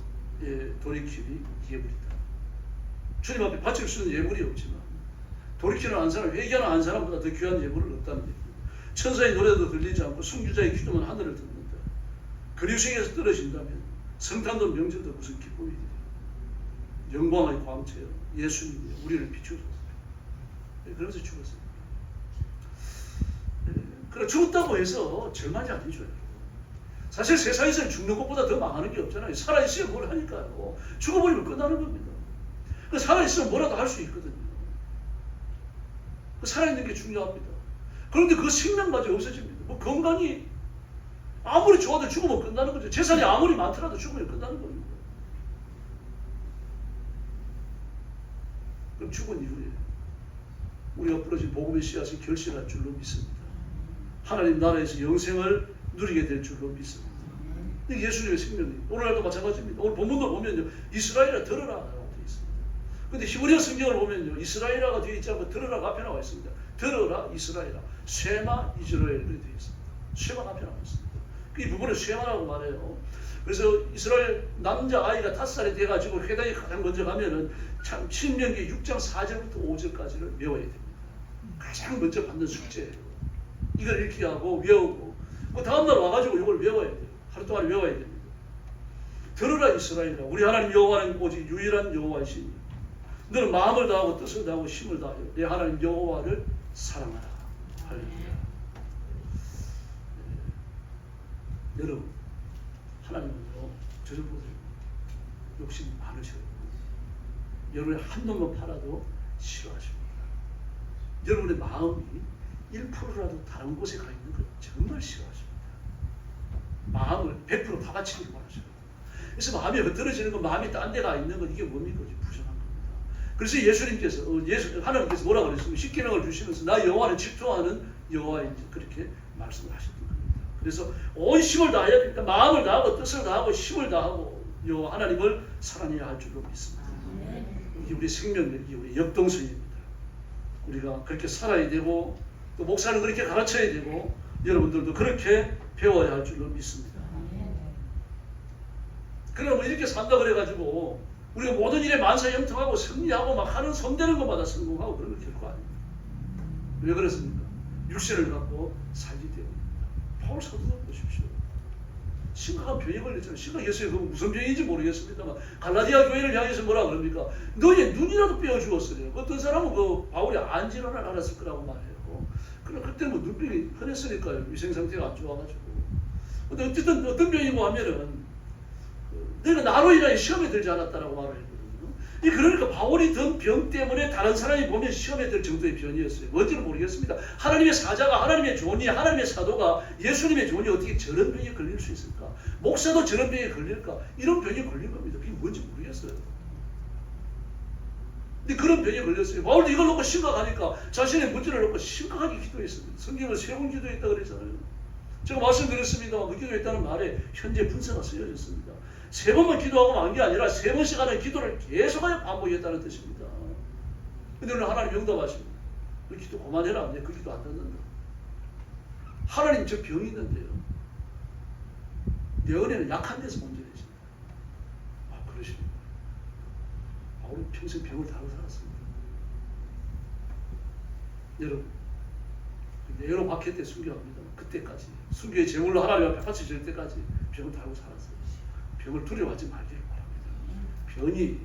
돌이킴이 예물이다. 주님 앞에 바칠 수 있는 예물이 없지만 돌이키는 한 사람, 회개하는 한 사람보다 더 귀한 예물은 없다는 얘기입니다. 천사의 노래도 들리지 않고 순교자의 기도만 하늘을 듣는다. 그리스도에서 떨어진다면 성탄도 명절도 무슨 기쁨이 돼요. 영광의 광채요. 예수님이 우리를 비추셨어요. 그래서 죽었어요. 그래 죽었다고 해서 절망이 아니죠. 사실 세상에서 죽는 것보다 더 망하는 게 없잖아요. 살아있으면 뭘 하니까요. 죽어버리면 끝나는 겁니다. 살아있으면 뭐라도 할 수 있거든요. 살아있는 게 중요합니다. 그런데 그 생명까지 없어집니다. 뭐 건강이 아무리 좋아도 죽으면 끝나는 거죠. 재산이 아무리 많더라도 죽으면 끝나는 겁니다. 그럼 죽은 이후에 우리가 부러진 복음의 씨앗이 결실할 줄로 믿습니다. 하나님 나라에서 영생을 누리게 될 줄로 믿습니다. 예수님의 생명이 오늘날도 마찬가지입니다. 오늘 본문도 보면요. 이스라엘아 들으라 라고 되어 있습니다. 근데 히브리어 성경을 보면요. 이스라엘아가 뒤에 있지 않고 들으라가 앞에 나와 있습니다. 들어라 이스라엘아. 쉐마 이스라엘 그렇게 되어 있습니다. 쉐마가 앞에 나와 있습니다. 이 부분을 쉐마라고 말해요. 그래서 이스라엘 남자아이가 5살이 돼가지고 회당에 가장 먼저 가면은 참 신명기 6장 4절부터 5절까지를 외워야 됩니다. 가장 먼저 받는 숙제예요. 이걸 읽기 하고 외우고 그 다음날 와가지고 이걸 외워야 돼요. 하루 동안 외워야 됩니다. 들으라 이스라엘아. 우리 하나님 여호와는 오직 유일한 여호와이시니 너는 마음을 다하고 뜻을 다하고 힘을 다하여 내 하나님 여호와를 사랑하라. 할렐루야. 여러분 하나님은요 저절보다 욕심이 많으셔요. 여러분이 한 놈만 팔아도 싫어하십니다. 여러분의 마음이 1%라도 다른 곳에 가 있는 걸 정말 싫어하십니다. 마음을 100% 다 바치기를 원하셔요. 그래서 마음이 흐트러지는 건, 마음이 딴 데가 있는 건 이게 뭡니까? 부정한 겁니다. 그래서 예수님께서 하나님께서 뭐라 그랬습니까? 십계명을 주시면서 나 여호와는 집중하는 여호와인지 그렇게 말씀을 하셨던 겁니다. 그래서 온 힘을 다해야 됩니다. 마음을 다하고 뜻을 다하고 힘을 다하고 여호와 하나님을 사랑해야 할 줄로 믿습니다. 이게 우리 생명력이 우리 역동성입니다. 우리가 그렇게 살아야 되고 또 목사는 그렇게 가르쳐야 되고 여러분들도 그렇게 배워야 할 줄로 믿습니다. 그러나 뭐 이렇게 산다 그래가지고 우리가 모든 일에 만사형통하고 승리하고 막 하는 손대는 것마다 성공하고 그런 거 결코 아닙니다. 왜 그렇습니까? 육신을 갖고 살기 때문입니다. 바울 사도를 보십시오. 심각한 병에 걸렸잖아요. 심각했어요. 그건 무슨 병인지 모르겠습니다만 갈라디아 교회를 향해서 뭐라 그럽니까? 너의 눈이라도 빼어 주었으래요. 어떤 사람은 그 바울이 안질환을 알았을 거라고 말해요. 그럼 그때 뭐 눈병이 흔했으니까요. 위생 상태가 안 좋아가지고. 근데 어쨌든 어떤 병이고 하면은 내가 나로 인하여 시험에 들지 않았다라고 말을 했거든요. 그러니까 바울이 든 병 때문에 다른 사람이 보면 시험에 들 정도의 병이었어요. 뭔지는 모르겠습니다. 하나님의 사자가, 하나님의 존이, 하나님의 사도가, 예수님의 존이 어떻게 저런 병에 걸릴 수 있을까? 목사도 저런 병에 걸릴까? 이런 병에 걸린 겁니다. 그게 뭔지 모르겠어요. 근데 그런 병에 걸렸어요. 바울도 이걸 놓고 심각하니까 자신의 문제를 놓고 심각하게 기도했습니다. 성경을 3번 기도했다 그랬잖아요. 제가 말씀드렸습니다만 그 기도했다는 말에 현재 분서가 쓰여졌습니다. 3번만 기도하고 만 게 아니라 3번씩 하는 기도를 계속하여 반복했다는 뜻입니다. 근데 오늘 하나님 응답하십니다. 그 기도 그만해라. 그 기도 안 듣는다. 하나님 저 병이 있는데요. 내 은혜는 약한 데서 문제되십니다. 아 그러십니까? 바울은 평생 병을 다루고 살았습니다. 여러분 여러 박해 때 순교합니다. 그때까지 순교의 제물로 하나님 앞에 바쳐질 때까지 병을 달고 살았어요. 병을 두려워하지 말기를 바랍니다. 병이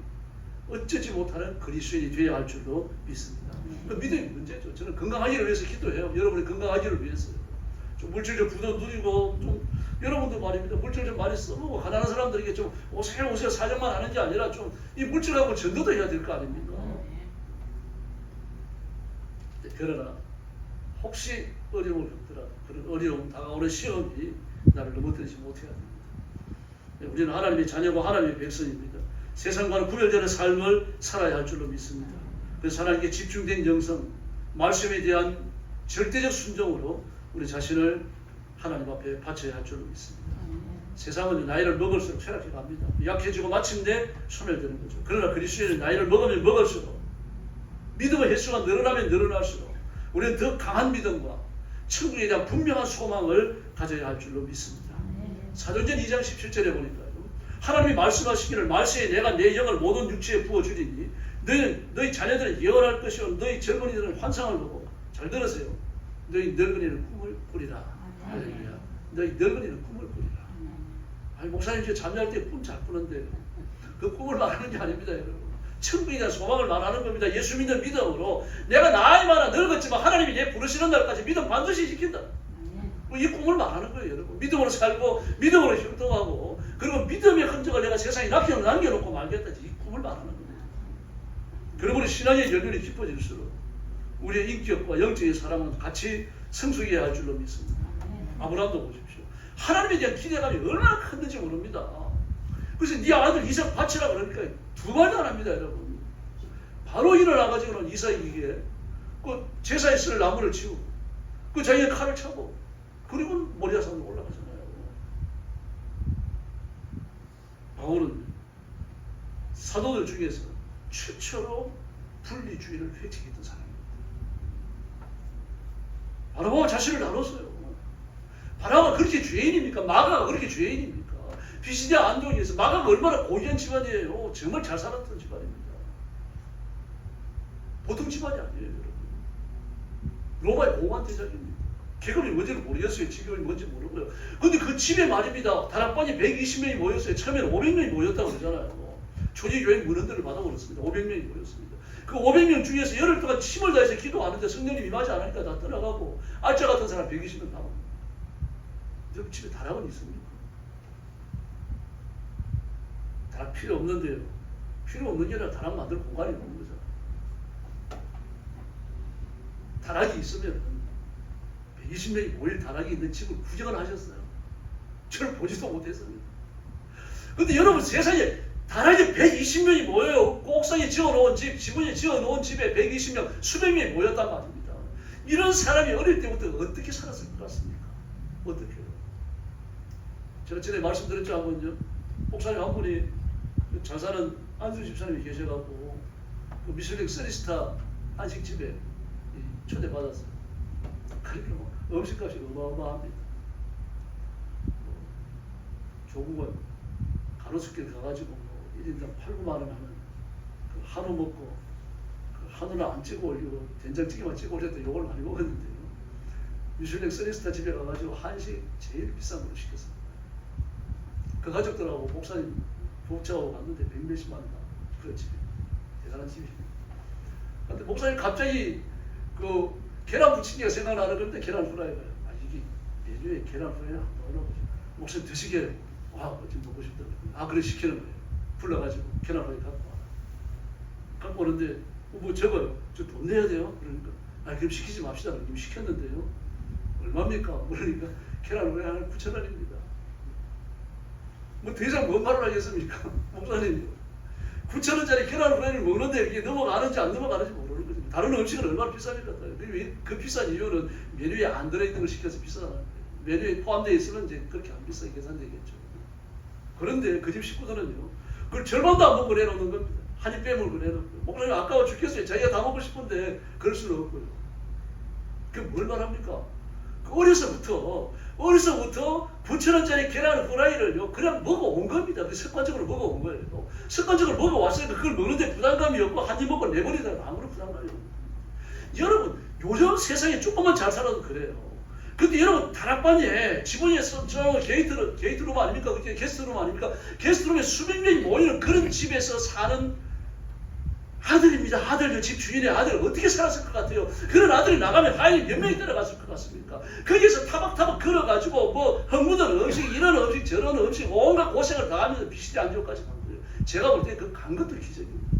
어쩌지 못하는 그리스도인이 되어야 할 줄로 믿습니다. 그 믿음이 문제죠. 저는 건강하기를 위해서 기도해요. 여러분이 건강하기를 위해서요. 좀 물질 좀 부도 누리고 좀 여러분도 말입니다. 물질 좀 많이 써보고 가난한 사람들에게 좀 오세요 사정만 하는 게 아니라 좀 이 물질하고 전도도 해야 될 거 아닙니까? 그러나 혹시 어려움을 겪더라도 그런 어려움 다가오는 시험이 나를 넘어뜨리지 못해야 됩니다. 우리는 하나님의 자녀고 하나님의 백성입니다. 세상과는 구별되는 삶을 살아야 할 줄로 믿습니다. 그래서 하나님께 집중된 영성, 말씀에 대한 절대적 순종으로 우리 자신을 하나님 앞에 바쳐야 할 줄로 믿습니다. 세상은 나이를 먹을수록 쇠락해 갑니다. 약해지고 마침내 소멸되는 거죠. 그러나 그리스도인은 나이를 먹으면 먹을수록 믿음의 횟수가 늘어나면 늘어날수록 우리는 더 강한 믿음과 천국에 대한 분명한 소망을 가져야 할 줄로 믿습니다. 사도행전 2장 17절에 보니까요. 하나님이 말씀하시기를 말세에 내가 내 영을 모든 육체에 부어주리니 너희 자녀들은 예언할 것이요 너희 젊은이들은 환상을 보고 잘 들으세요. 너희 늙은이는 꿈을 꾸리라. 할렐루야. 너희 늙은이는 꿈을 꾸리라. 아니 목사님 이제 잠잘 때 꿈 잘 꾸는데 그 꿈을 말하는 게 아닙니다, 여러분. 천국에 대한 소망을 말하는 겁니다. 예수 믿는 믿음으로 내가 나이 많아 늙었지만 하나님이 내 부르시는 날까지 믿음 반드시 지킨다. 이 꿈을 말하는 거예요, 여러분. 믿음으로 살고 믿음으로 형통하고 그리고 믿음의 흔적을 내가 세상에 남겨놓고 말겠다. 이 꿈을 말하는 겁니다. 그러고 우리 신앙의 연륜이 깊어질수록 우리의 인격과 영적인 사랑은 같이 성숙해야 할 줄로 믿습니다. 아브라함도 보십시오. 하나님에 대한 기대감이 얼마나 컸는지 모릅니다. 그래서 네 아들 이삭 바치라 그러니까 두 말도 안 합니다, 여러분. 바로 일어나가지고는 이삭에게 그 제사에 쓸 나무를 치우고 그 자기의 칼을 차고 그리고 모리아산으로 올라가잖아요. 바울은 사도들 중에서 최초로 분리주의를 회칙했던 사람입니다. 바라바가 자신을 나눴어요. 바라바가 그렇게 죄인입니까? 마가가 그렇게 죄인입니까? 비시디아 안동에서 마가가 얼마나 고귀한 집안이에요. 정말 잘 살았던 집안입니다. 보통 집안이 아니에요, 여러분. 로마의 고관 대작입니다. 계급이 뭔지를 모르겠어요. 직업이 뭔지 모르고요. 근데 그 집에 말입니다. 다락방에 120명이 모였어요. 처음에는 500명이 모였다고 그러잖아요. 초기교회 문헌들을 받아버렸습니다. 500명이 모였습니다. 그 500명 중에서 열흘 동안 힘을 다해서 기도하는데 성령님 임하지 않으니까 다 떠나가고 알짜 같은 사람 120명 남았습니다. 여러분 집에 다락은 있습니까? 다락 필요 없는데요. 필요 없는 게 아니라 다락 만들 공간이 없는 거잖아요. 다락이 있으면 120명이 모일 다락이 있는 집을 구경을 하셨어요. 저를 보지도 못했습니다. 근데 여러분 세상에 다락에 120명이 모여요. 그 옥상에 지어놓은 집, 지붕에 지어놓은 집에 120명, 수백 명이 모였단 말입니다. 이런 사람이 어릴 때부터 어떻게 살았을 것 같습니까? 어떻게요? 제가 전에 말씀드렸죠, 한번요. 목사님 한 분이 잘 사는 안수 집사님이 계셔갖고 그 미슐랭 3스타 한식집에 초대받았어요. 그러니까 뭐 음식값이 어마어마합니다. 조국은 가로수길 가가지고 뭐 1인당 8, 9만 원 하는 그 한우 먹고 그 한우를 안 찍어 올리고 된장찌개만 찍어 올렸더니 욕을 많이 먹었는데요. 미슐랭 3스타 집에 가가지고 한식 제일 비싼 걸로 시켰습니다. 그 가족들하고 목사님 복잡하고 갔는데 100몇십만 원 그 집이 대단한 집입니다. 근데 목사님 갑자기 그 계란 부침개가 생각나는 건데 계란 후라이가 이게 메뉴에 계란 후라이를 한번 넣어보죠. 목사님 드시게 와 어찌 먹고 싶다고 그래 시키는 거예요. 불러가지고 계란 후라이 갖고 와. 갖고 오는데 뭐 저거요. 저 돈 내야 돼요. 그러니까 그럼 시키지 맙시다. 그럼 시켰는데요. 얼마입니까? 그러니까 계란 후라이 하나 9,000원입니다. 뭐 더 이상 뭔 말을 하겠습니까? 목사님 9,000원짜리 계란 후라이를 먹는데 이게 넘어가는지 안 넘어가는지 모르는 거죠. 다른 음식은 얼마나 비쌉니까? 그 비싼 이유는 메뉴에 안 들어있는 걸 시켜서 비싸다는 거예요. 메뉴에 포함되어 있으면 이제 그렇게 안 비싸게 계산되겠죠. 그런데 그 집 식구들은요, 그걸 절반도 안 먹고 내놓는 겁니다. 한 입 빼먹고 내놓고. 목사님 아까워 죽겠어요. 자기가 다 먹고 싶은데 그럴 수는 없고요. 그게 뭘 말합니까? 어려서부터 9,000원짜리 계란 후라이를요 그냥 먹어온 겁니다. 그 습관적으로 먹어온 거예요. 습관적으로 먹어왔으니까 그걸 먹는데 부담감이 없고 한 입 먹고 내버리다가 아무런 부담감이 없는 거예요. 여러분 요즘 세상에 조금만 잘 살아도 그래요. 근데 여러분 다락방에 지붕에서 저 게이트룸 아닙니까? 그게 게스트룸 아닙니까? 게스트룸에 수백 명이 모이는 그런 집에서 사는 아들입니다. 아들, 집 주인의 아들 어떻게 살았을 것 같아요? 그런 아들이 나가면 하인이 몇 명이 따라갔을 것 같습니까? 거기서 타박타박 걸어가지고 뭐 흙묻은 음식, 이런 음식, 저런 음식 온갖 고생을 당하면서 비실이 안지옥까지 간 거예요. 제가 볼 때 그 간 것도 기적입니다.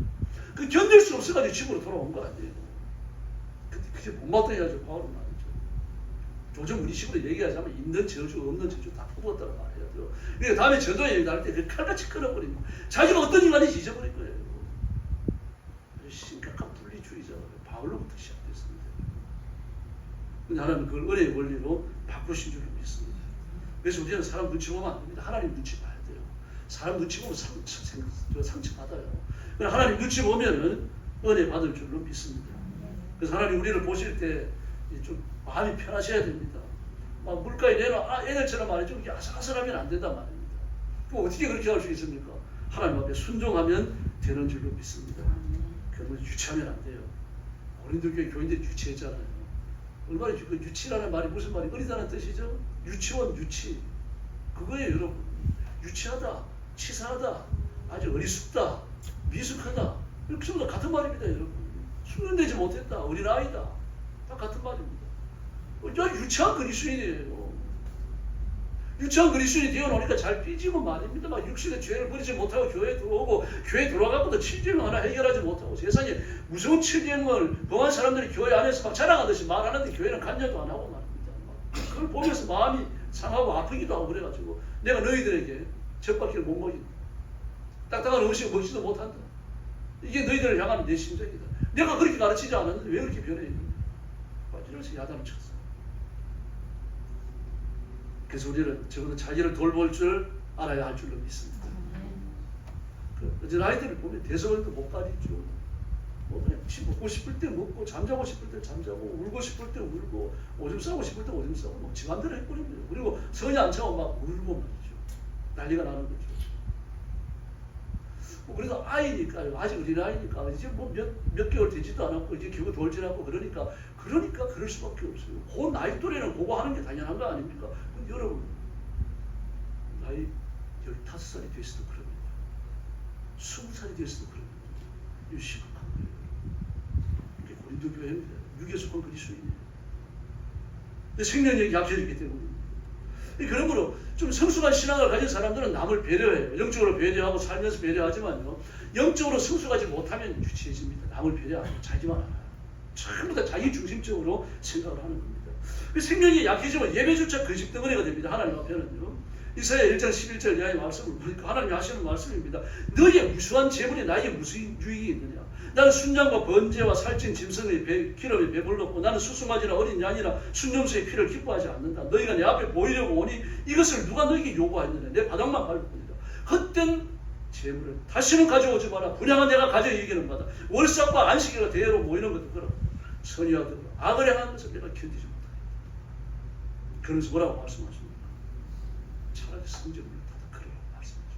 그 견딜 수 없어가지고 집으로 돌아온 거 아니에요. 근데 그게 못마땅해가지고 바울은 말이죠. 요즘 우리 식으로 얘기하자면 있는 저주 없는 저주 다 뽑았다고 말해야 돼요. 그러니까 다음에 저도 얘기할 때 그 칼같이 끊어버리고 자기가 어떤 인간인지 잊어버릴 거예요. 심각한 분리주의자가 바울로부터 시작됐습니다. 근데 하나님은 그걸 은혜의 원리로 바꾸신 줄로 믿습니다. 그래서 우리는 사람 눈치 보면 안 됩니다. 하나님 눈치 봐야 돼요. 사람 눈치 보면 상처받아요. 하나님 눈치 보면은 은혜 받을 줄로 믿습니다. 그래서 하나님 우리를 보실 때 좀 마음이 편하셔야 됩니다. 막 물가에 내놓은 애들처럼 말이죠. 이게 아슬아슬하면 안 된단 말입니다. 그럼 어떻게 그렇게 할 수 있습니까? 하나님 앞에 순종하면 되는 줄로 믿습니다. 그러면 유치하면 안 돼요. 고린도교회 교인들이 유치했잖아요. 얼마나 그 유치라는 말이 무슨 말이 어리다는 뜻이죠? 유치원 유치. 그거예요 여러분. 유치하다, 치사하다, 아주 어리숙다, 미숙하다. 이렇게 전부 다 같은 말입니다 여러분. 숙련되지 못했다, 어린아이다. 다 같은 말입니다. 유치한 그리스도인이에요. 유치한 그리스도인이 되어놓으니까 잘 삐지고 말입니다. 막 육신의 죄를 버리지 못하고 교회에 들어오고 교회에 들어와갖고도 칠죄명 하나 해결하지 못하고 세상에 무서운 칠죄명을 범한 사람들이 교회 안에서 막 자랑하듯이 말하는데 교회는 간여도 안 하고 말입니다. 그걸 보면서 마음이 상하고 아프기도 하고 그래가지고 내가 너희들에게 젖바퀴를 못 먹인다. 딱딱한 음식을 먹지도 못한다. 이게 너희들을 향하는 내 심정이다. 내가 그렇게 가르치지 않았는데 왜 그렇게 변해 있는가. 이러면서 야단을 쳤어. 그래서 우리는 적어도 자기를 돌볼 줄 알아야 할 줄로 믿습니다. 어제 아이들을 보면 대성을도 못 가리죠. 뭐 그냥 먹고 싶을 때 먹고 잠자고 싶을 때 잠자고 울고 싶을 때 울고 오줌 싸고 싶을 때 오줌 싸고 뭐 집안대로 해버립니다. 그리고 성이 안 차고 막 울고 말이죠. 난리가 나는 거죠. 뭐 그래도 아이니까요. 아직 어린 아이니까 이제 뭐 몇 개월 되지도 않았고 이제 겨우 돌지 않고 그러니까 그럴 수밖에 없어요. 그 나이 또래는 그거 하는 게 당연한 거 아닙니까? 근데 여러분 나이 15살이 됐어도 그럽니다. 20살이 됐어도 그럽니다. 이거 심각한 거예요. 이게 고린도 교회입니다. 육에 속한 그리스도인이에요. 근데 생명력이 약해졌기 때문입니다. 그러므로 좀 성숙한 신앙을 가진 사람들은 남을 배려해요. 영적으로 배려하고 살면서 배려하지만요. 영적으로 성숙하지 못하면 유치해집니다. 남을 배려하고 자기만 알아요. 전부 다 자기 중심적으로 생각을 하는 겁니다. 생명이 약해지면 예배조차 거짓덩어리가 됩니다. 하나님 앞에는요. 이사야 1장 11절 이하의 말씀을 보니까 하나님이 하시는 말씀입니다. 너희의 무수한 재물이 나에게 무슨 유익이 있느냐. 나는 순양과 번제와 살찐 짐승의 기름에 배불렀고 나는 수송아지나 어린 양이나 순염소의 피를 기뻐하지 않는다. 너희가 내 앞에 보이려고 오니 이것을 누가 너희에게 요구하였느냐. 내 바닥만 밟을 뿐이다. 헛된 재물을 다시는 가져오지 마라. 분양한 내가 가져 이기는 바다. 월삭과 안식일과 대회로 모이는 것도 그렇고 선의하더라. 악을 행하는 것을 내가 견디지 못하겠다. 그러면서 뭐라고 말씀하십니까? 차라리 성전을 닫아버리라고 말씀하십니다.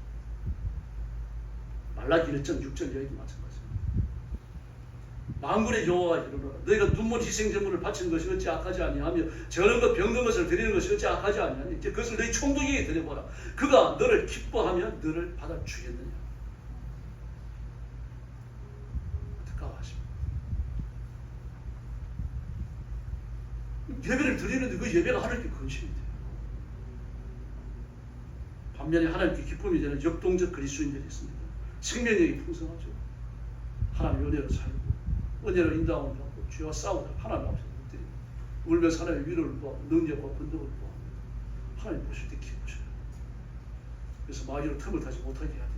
말라기 1장 6절 이야기도 마찬가지입니다. 만군의 여호와가 이르노라. 너희가 눈물 희생제물을 바치는 것이 어찌 악하지 아니하며 저런 것 병든 것을 드리는 것이 어찌 악하지 아니하니 그것을 너희 총독에게 드려보라. 그가 너를 기뻐하며 너를 받아주겠느냐. 안타까워하십니다. 예배를 드리는데 그 예배가 하나님께 근심이 돼요. 반면에 하나님께 기쁨이 되는 역동적 그리스도인들이 있습니다. 생명력이 풍성하죠. 하나님의 은혜로 살고 은혜로 인도함을 받고 죄와 싸우다 하나님 앞에서 엎드리고 울면서 하나님의 위로를 구하고 능력과 권능을 구하고 하나님 보실 때 기쁘셔요. 그래서 마귀로 틈을 타지 못하게 해야 됩니다.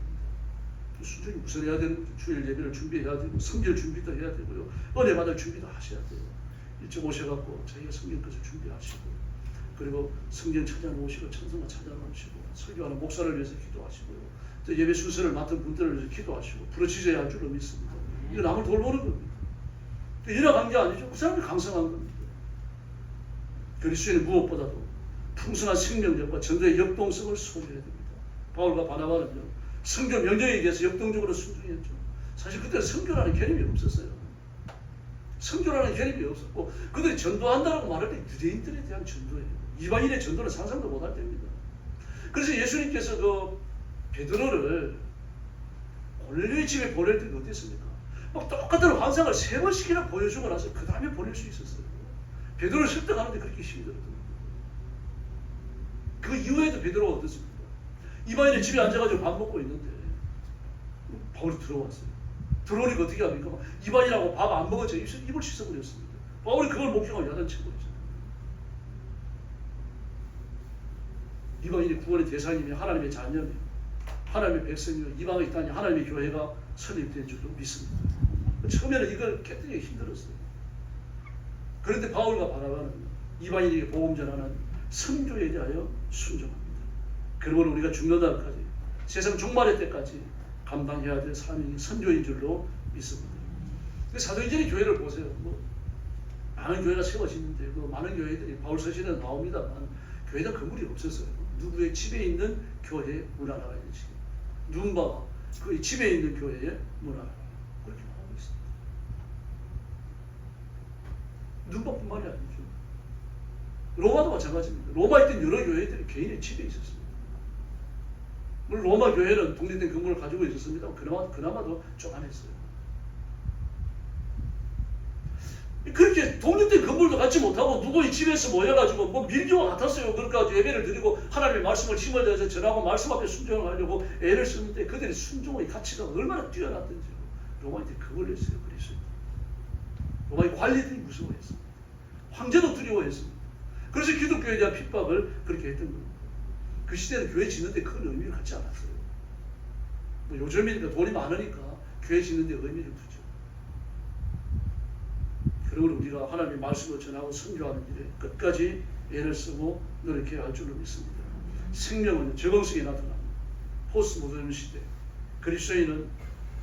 순전히 무서워야 되는 주일 예배를 준비해야 되고 성결 준비도 해야 되고요. 은혜 받을 준비도 하셔야 돼요. 일찍 오셔갖고 자기가 성경 것을 준비하시고 그리고 성경 찾아놓으시고 찬송가 찾아놓으시고 설교하는 목사를 위해서 기도하시고요. 또 예배 순서를 맡은 분들을 위해서 기도하시고 부르짖어야 할 줄로 믿습니다. 이거 남을 돌보는 겁니다. 일어간 게 아니죠. 그 사람이 강성한 겁니다. 그리스도인은 무엇보다도 풍성한 생명력과 전도의 역동성을 소유해야 됩니다. 바울과 바나바는요. 성교 명령에 대해서 역동적으로 순종했죠. 사실 그때는 성교라는 개념이 없었어요. 선교라는 개념이 없었고 그들이 전도한다라고 말할 때 유대인들에 대한 전도예요. 이방인의 전도는 상상도 못할 때입니다. 그래서 예수님께서 그 베드로를 고넬료의 집에 보낼 때는 어땠습니까? 막 똑같은 환상을 3번씩이나 보여주고 나서 그 다음에 보낼 수 있었어요. 베드로를 설득하는데 그렇게 힘들었던 거예요. 그 이후에도 베드로가 어떻습니까? 이방인의 집에 앉아가지고 밥 먹고 있는데 바울이 들어왔어요. 들어오니까 어떻게 합니까? 이방인하고 밥 안 먹은 채 입을 씻어버렸습니다. 바울이 그걸 목격하고 야단쳐버렸잖아요. 이방인이 구원의 대상이며 하나님의 자녀며 하나님의 백성이며 이방의 땅에 하나님의 교회가 설립된 줄로 믿습니다. 처음에는 이걸 깨뜨리기 힘들었어요. 그런데 바울과 바나바는 이방인에게 복음 전하는 선교에 대하여 순종합니다. 그러므로 우리가 죽는 날까지 세상 종말의 때까지 감당해야 될 사명이 선교인 줄로 믿습니다. 사도행전의 교회를 보세요. 많은 교회가 세워지는데 많은 교회들이 바울 서신에 나옵니다만 교회는 건물이 없었어요. 누구의 집에 있는 교회의 문화라고 해야 되지. 누군가 그 집에 있는 교회의 문화 그렇게 나오고 있습니다. 누군가뿐만이 아니죠. 로마도 마찬가지입니다. 로마에 있던 여러 교회들이 개인의 집에 있었습니다. 물론 로마 교회는 독립된 건물을 가지고 있었습니다. 그나마도 쪼만했어요. 그렇게 독립된 건물도 갖지 못하고 누구의 집에서 모여가지고 밀교와 같았어요. 그러니까 예배를 드리고 하나님의 말씀을 힘을 다해서 전하고 말씀 앞에 순종을 하려고 애를 쓰는데 그들의 순종의 가치가 얼마나 뛰어났던지요. 로마인들이 그걸 했어요. 그리스도. 로마의 관리들이 무서워했습니다. 황제도 두려워했습니다. 그래서 기독교에 대한 핍박을 그렇게 했던 겁니다. 그 시대는 교회 짓는데 큰 의미를 갖지 않았어요. 요즘이니까 돈이 많으니까 교회 짓는데 의미를 두죠. 그러므로 우리가 하나님의 말씀을 전하고 선교하는 일에 끝까지 애를 쓰고 노력해야 할 줄로 믿습니다. 생명은 적응성이 나타납니다. 포스트 모더니즘 시대 그리스도인은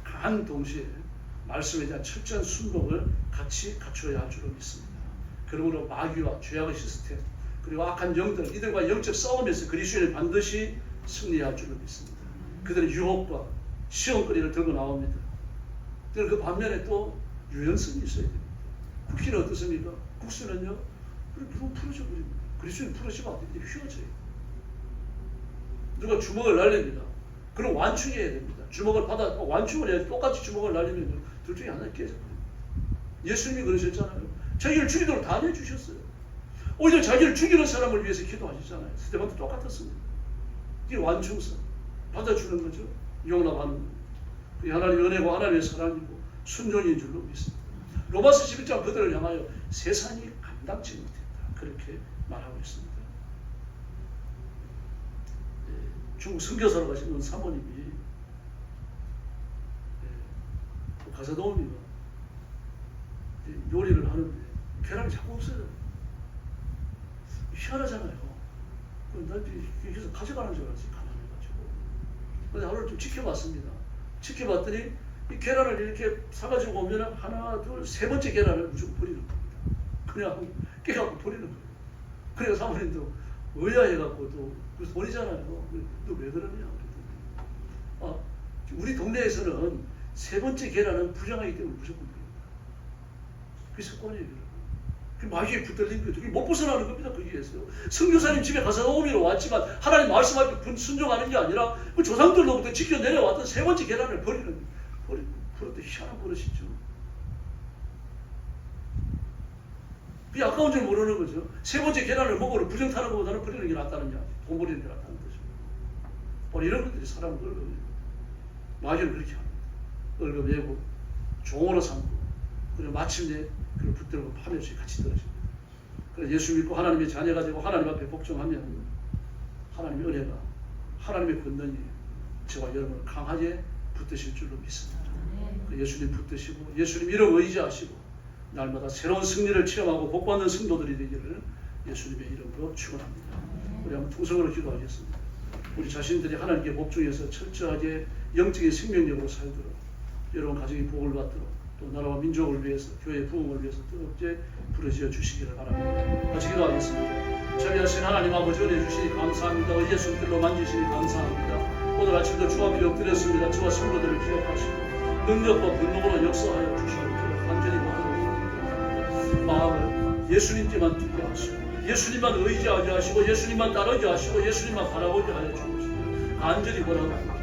한 동시에 말씀에 대한 철저한 순종을 같이 갖춰야 할 줄로 믿습니다. 그러므로 마귀와 죄악의 시스템 그리고 악한 영들 이들과 영적 싸움에서 그리스도인은 반드시 승리해야 할 줄로 믿습니다. 그들의 유혹과 시험거리를 들고 나옵니다. 그 반면에 또 유연성이 있어야 됩니다. 국기는 어떻습니까? 국수는요, 누구 풀어져 버립니다. 그리스도인 풀어지면 안 됩니다. 휘어져요. 누가 주먹을 날립니다. 그럼 완충해야 됩니다. 주먹을 받아 완충을 해야지. 똑같이 주먹을 날리면 둘 중에 하나는 깨져버립니다. 예수님이 그러셨잖아요. 자기를 죽이도록 다 내주셨어요. 오히려 자기를 죽이는 사람을 위해서 기도하셨잖아요. 스데반도 똑같았습니다. 이게 완충성. 받아주는 거죠. 용납하는 거예요. 하나님의 은혜고 하나님의 사랑이고 순종인 줄로 믿습니다. 로마서 11장 그들을 향하여 세상이 감당치 못했다. 그렇게 말하고 있습니다. 중국 선교사로 가시는 사모님이 가사도우미가 요리를 하는데 계란이 자꾸 없어요. 희한하잖아요. 난 여기서 가져가는 줄 알았지. 가만해가지고. 근데 하루를 좀 지켜봤습니다. 지켜봤더니 이 계란을 이렇게 사가지고 오면 하나, 둘, 세 번째 계란을 무조건 버리는 겁니다. 그냥 깨갖고 버리는 거예요. 그래서 사모님도 의아해갖고 또 그래서 버리잖아요. 너 왜 그러냐? 그랬더니 우리 동네에서는 세 번째 계란은 부정하기 때문에 무조건 버립니다. 그게 습관이에요. 그 마귀에 붙들린 거죠. 그게 못 벗어나는 겁니다. 거기에서요. 선교사님 집에 가서 오미로 왔지만 하나님 말씀 앞에 순종하는 게 아니라 그 조상들로부터 지켜 내려왔던 세 번째 계란을 버리는 그런데 희한한 버릇이죠. 그게 아까운 줄 모르는 거죠. 세 번째 계란을 먹으러 부정 타는 것보다는 버리는 게 낫다느냐. 돈 버리는 게 낫다는 거죠. 이런 것들이 사람을 얽어내고 마귀는 그렇게 합니다. 얽어내고 종으로 삼고 그리고 마침내 그걸 붙들고 파멸시 같이 떨어집니다. 그래서 예수 믿고 하나님의 자녀가 되고 하나님 앞에 복종하면 하나님의 은혜가 하나님의 권능이 저와 여러분을 강하게 붙드실 줄로 믿습니다. 예수님 붙드시고 예수님 이름 의지하시고 날마다 새로운 승리를 체험하고 복받는 성도들이 되기를 예수님의 이름으로 축원합니다. 우리 한번 통성으로 기도하겠습니다. 우리 자신들이 하나님께 복종해서 철저하게 영적인 생명력으로 살도록 여러분 가정이 복을 받도록 또 나라와 민족을 위해서 교회의 부흥을 위해서 뜨겁게 부르짖어 주시기를 바랍니다. 같이 기도하겠습니다. 자비하신 하나님 아버지 은혜 주시니 감사합니다. 의의 손길로 만지시니 감사합니다. 오늘 아침도 주와 비록 드렸습니다. 저와 성도들을 기억하시고 능력과 분노로 역사하여 주시고 간절히 바라옵니다. 예수님께만 뛰게 하시고 예수님만 의지하게 하시고 예수님만 따르게 하시고 예수님만 바라보게 하여 주옵시고 간절히 원합니다.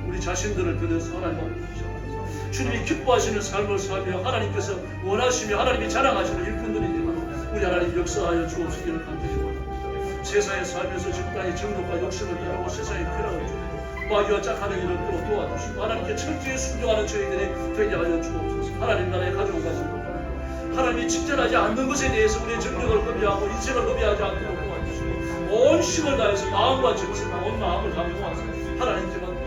우리 자신들을 드려서 하나님 앞에 주시옵소서. 주님이 기뻐하시는 삶을 살며 하나님께서 원하시며 하나님이 자랑하시는 일꾼들이 되고 우리 하나님 역사하여 주옵시기를 간절히 원합니다. 세상에 살면서 적당히 정욕과 욕심을 따르고 세상의 쾌락을 주고 마귀와 짝하는 일을 또 도와주시고 하나님께 철저히 순종하는 저희들이 되게 하여 주옵소서. 하나님 나라의 가족 가지고 하나님이 직전하지 않는 것에 대해서 우리의 정력을 허비하고 인생을 허비하지 않도록 도와주시고 온 힘을 다해서 마음과 정신과 온 마음을 담고와서 하나님께만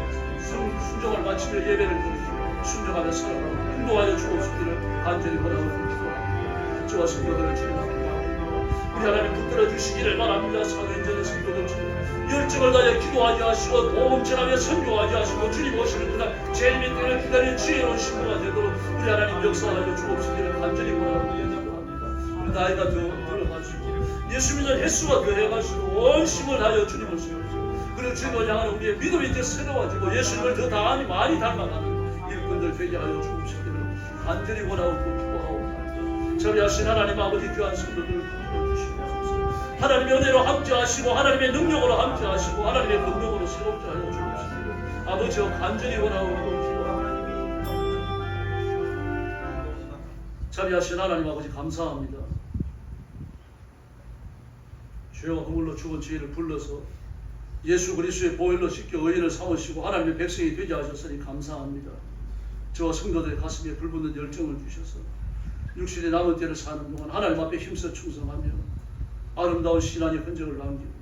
순종을 마치며 예배를 드리고 순종하며 살아가고 행동하여 주옵시기를 간절히 원하고 기도합니다. 저와 성도들을 주님 앞에 나옵니다. 우리 하나님 붙들어 주시기를 바랍니다. 사도행전의 성도들 주님 열정을 다해 기도하게 하시고 복음 전하며 선교하게 하시고 주님 오시는 그날 제일 밑에를 기다리는 지혜로운 신부가 되도록 우리 하나님 역사하여 주옵시기를 간절히 원하고 기도합니다. 우리 나이가 더 들어가시고 예수 믿는 횟수가 더해가시고 온 힘을 다하여 주님을 세우시고 그리고 주님을 향하는 우리의 믿음이 더 새로워지고 예수님을 더 많이 닮아가는 일꾼들 되게 하여 주옵시기를 간절히 원하고 기도하옵나이다. 자비하신 하나님 아버지 귀한 성도들을 주시옵소서. 하나님의 은혜로 함께하시고 하나님의 능력으로 함께하시고 하나님의 권능으로 새롭게 하여 주옵시기를 아버지여 간절히 원하고 기도합니다. 자비하신 하나님 아버지 감사합니다. 죄와 허물로 죽은 저희를 불러서 예수 그리스도의 보혈로 씻겨 의인을 삼으시고 하나님의 백성이 되게 하셨으니 감사합니다. 저와 성도들의 가슴에 불붙는 열정을 주셔서 육신의 남은 때를 사는 동안 하나님 앞에 힘써 충성하며 아름다운 신앙의 흔적을 남기고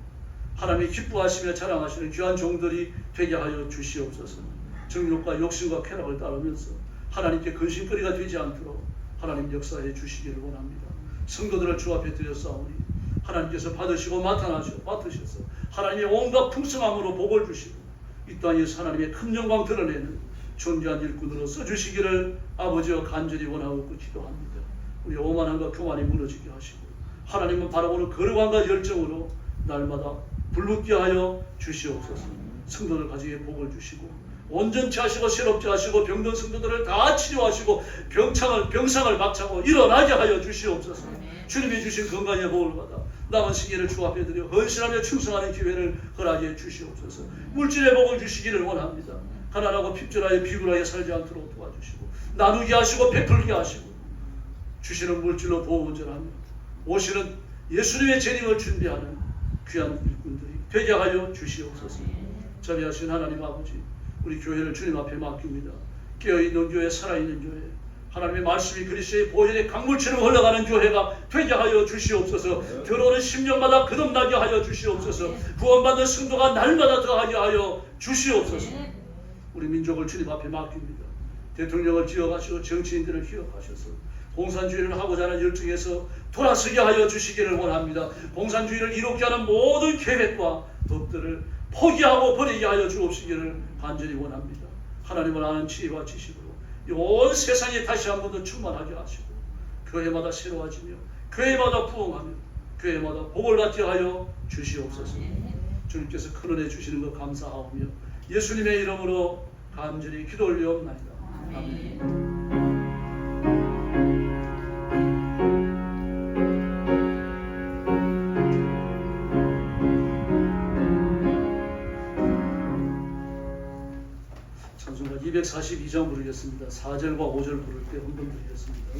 하나님이 기뻐하시며 자랑하시는 귀한 종들이 되게 하여 주시옵소서. 정욕과 욕심과 쾌락을 따르면서 하나님께 근심거리가 되지 않도록 하나님 역사해 주시기를 원합니다. 성도들을 주 앞에 드렸사오니 하나님께서 받으시고 맡으셔서 하나님의 온갖 풍성함으로 복을 주시고 이 땅에서 하나님의 큰 영광 드러내는 존귀한 일꾼으로 써주시기를 아버지와 간절히 원하고 기도합니다. 우리 오만함과 교만이 무너지게 하시고 하나님을 바라보는 거룩함과 열정으로 날마다 불붙게 하여 주시옵소서. 성도들 가정에 복을 주시고 온전치 하시고 새롭게 하시고 병든 성도들을 다 치료하시고 병상을 박차고 일어나게 하여 주시옵소서. 주님이 주신 건강의 복을 받아 남은 시기를 주 앞에 드려 헌신하며 충성하는 기회를 허락해 주시옵소서. 물질의 복을 주시기를 원합니다. 가난하고 핍절하여 비굴하게 살지 않도록 도와주시고 나누게 하시고 베풀게 하시고 주시는 물질로 보호운전하며 오시는 예수님의 재림을 준비하는 귀한 일꾼들이 되게 하여 주시옵소서. 자비하신 하나님 아버지 우리 교회를 주님 앞에 맡깁니다. 깨어있는 교회 살아있는 교회 하나님의 말씀이 그리스도의 보혈의 강물처럼 흘러가는 교회가 되게 하여 주시옵소서. 들어오는 10년마다 거듭나게 하여 주시옵소서. 구원받는 성도가 날마다 더하게 하여 주시옵소서. 우리 민족을 주님 앞에 맡깁니다. 대통령을 지어가시고 정치인들을 기억하셔서 공산주의를 하고자 하는 열정에서 돌아서게 하여 주시기를 원합니다. 공산주의를 이롭게 하는 모든 계획과 법들을 포기하고 버리게 하여 주옵시기를 간절히 원합니다. 하나님을 아는 지혜와 지식으로 온 세상에 다시 한 번 더 충만하게 하시고 교회마다 새로워지며 교회마다 부흥하며 교회마다 복을 받게 하여 주시옵소서. 주님께서 큰 은혜 주시는 것 감사하오며 예수님의 이름으로 간절히 기도 올리옵나이다. 아멘. 찬송가 242장 부르겠습니다. 4절과 5절 부를 때 한 번 드리겠습니다.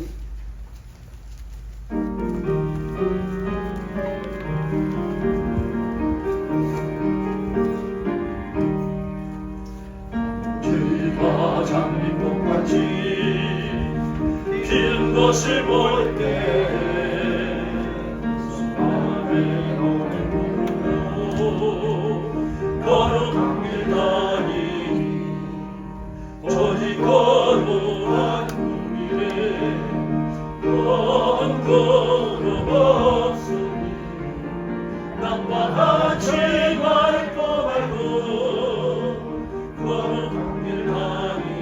주가 장미꽃같이 피는 것을 볼 때 마음에 노래 부르고 거룩한 길 다니니 저지 거룩한 길에 넌 거룩 없으니 남과 같이 말 거 말고 거룩한 길 다니니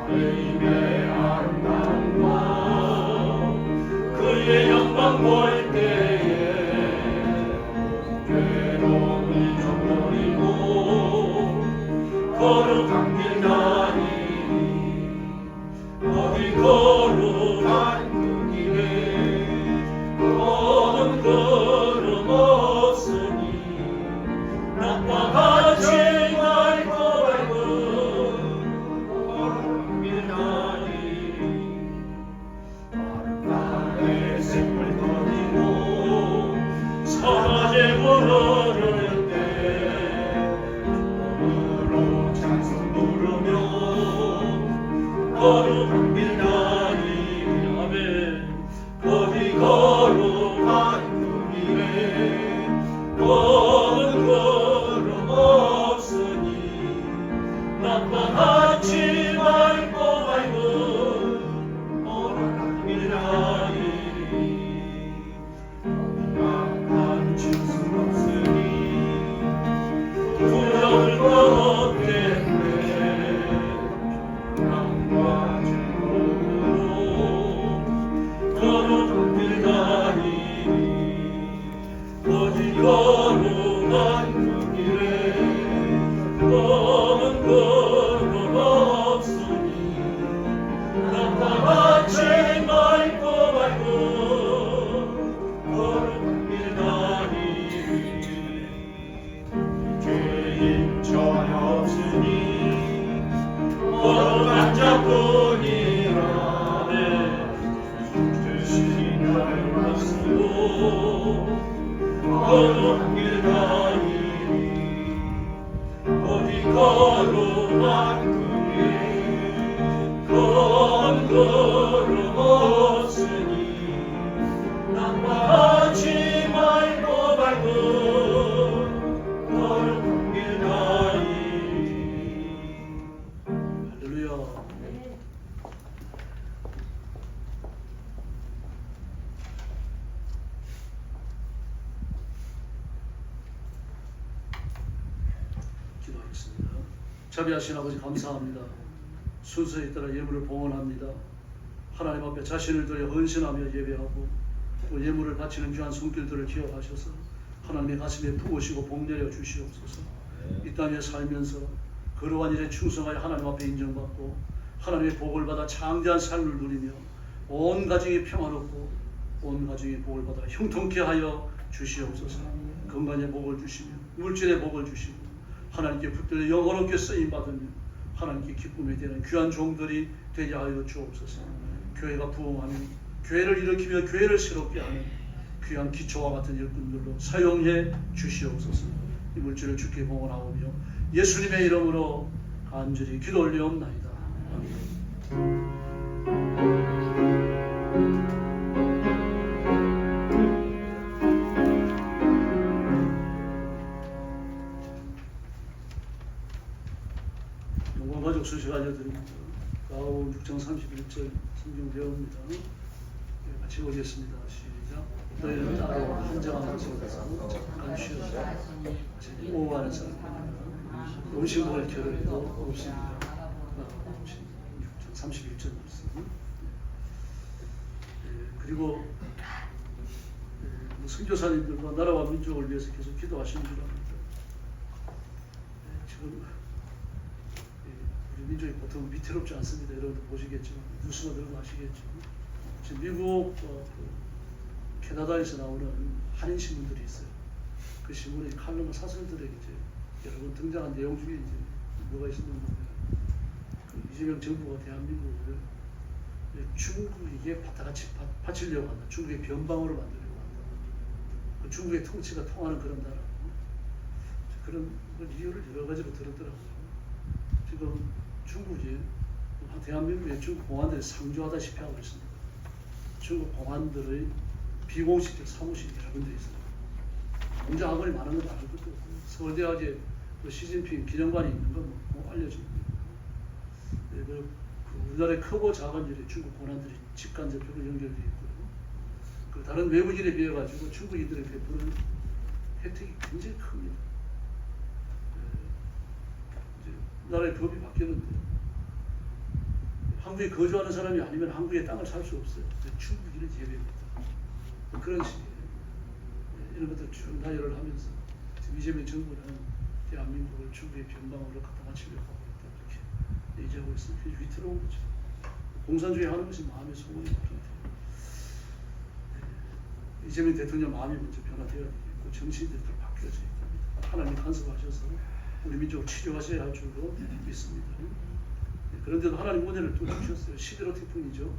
하나님의 아름다움과 그의 영광 볼 때에 괴로움을 잊어버리고 거룩한 길 다니니 어디 거룩한 그 길에 거룩한 길 다니니 아멘 어디 걸어간 그 길에 먼 걸음 없으니 나타나지 말고 거룩한 길 다니니 나만 줄수 없으니 두려울 것 없겠네 남과 즐거움으로 거룩한 길 다니니 어디 걸어간 그 길에 검은 걸음 없으니 나타나지 말고 거룩한 길 다니니 죄인 전혀 없으니 거룩한 자뿐이라 뜻이 나를 맞추고 거룩한 길 다니니 어디 걸어간 그 길에 검은 걸음 없으니 나타나지 말고 거룩한 길 다니니 할렐루야. 기도하겠습니다. 자비하신 아버지 감사합니다. 순서에 따라 예물을 봉헌합니다. 하나님 앞에 자신을 드려 헌신하며 예배하고 또 예물을 바치는 귀한 손길들을 기억하셔서 하나님의 가슴에 부으시고 복내려 주시옵소서. 이 땅에 살면서 거룩한 일에 충성하여 하나님 앞에 인정받고 하나님의 복을 받아 장대한 삶을 누리며 온 가정이 평화롭고 온 가정이 복을 받아 형통케 하여 주시옵소서. 건강의 복을 주시며 물질의 복을 주시고 하나님께 붙들려 영원롭게 쓰임받으며 하나님께 기쁨이 되는 귀한 종들이 되게 하여 주옵소서. 교회가 부흥하며 교회를 일으키며 교회를 새롭게 하는 귀한 기초와 같은 일꾼들로 사용해 주시옵소서. 이 물질을 주께 봉헌하오며 예수님의 이름으로 간절히 기도 올리옵나이다. 아멘. 영광가족 수식 알려드립니다. 마가복음 6장 31절 성경 배웁니다. 같이 보겠습니다. 시작. 너희는 따로 한정한 곳에서 잠깐 쉬어서 오하는 사람입니다. 음식 먹을 겨를도 없습니다. 마가복음 6장 31절 말씀. 그리고 선교사님들과 나라와 민족을 위해서 계속 기도하시는 줄 압니다. 지금 우리 민족이 보통 위태롭지 않습니다. 여러분들 보시겠지만 뉴스가 들어도 아시겠지만 지금 미국 캐나다에서 나오는 한인 신문들이 있어요. 그 신문의 칼럼과 사설들에 이제 여러 번 등장한 내용 중에 이제 뭐가 있었냐면 그 이재명 정부가 대한민국을 중국에게 바다같이 바치려고 한다. 중국의 변방으로 만들려고 한다. 그 중국의 통치가 통하는 그런 나라. 그런 이유를 여러 가지로 들었더라고요. 지금 중국이 대한민국의 중국 공안들이 상주하다시피 하고 있습니다. 중국 공안들의 비공식적 사무실이 여러 군데 있습니다. 공자 학원이 많은 건 다를 것도 없고 서울대학에 그 시진핑 기념관이 있는 건 뭐 알려집니다. 네, 우리나라의 크고 작은 일에 중국 공안들이 직간접적으로 연결되어 있고요. 그 다른 외국인에 비해 가지고 중국인들의 베푸는 혜택이 굉장히 큽니다. 나라의 법이 바뀌었는데 한국에 거주하는 사람이 아니면 한국의 땅을 살 수 없어요. 중국인은 예외입니다. 그런 식이에요. 이런 것들 쭉 나열을 하면서 지금 이재명 정부는 대한민국을 중국의 변방으로 갖다 바치려고 하고 있다. 이렇게 얘기하고 있으면 굉장히 위태로운 거죠. 공산주의 하는 것이 마음의 소원이 바뀌어야 돼요. 이재명 대통령 마음이 먼저 변화되어야 되겠고 정신들도 바뀌어져야 됩니다. 하나님 간섭하셔서 우리 민족을 치료하셔야 할 줄로 믿습니다. 그런데도 하나님 은혜를 또 주셨어요. 11호 태풍이죠.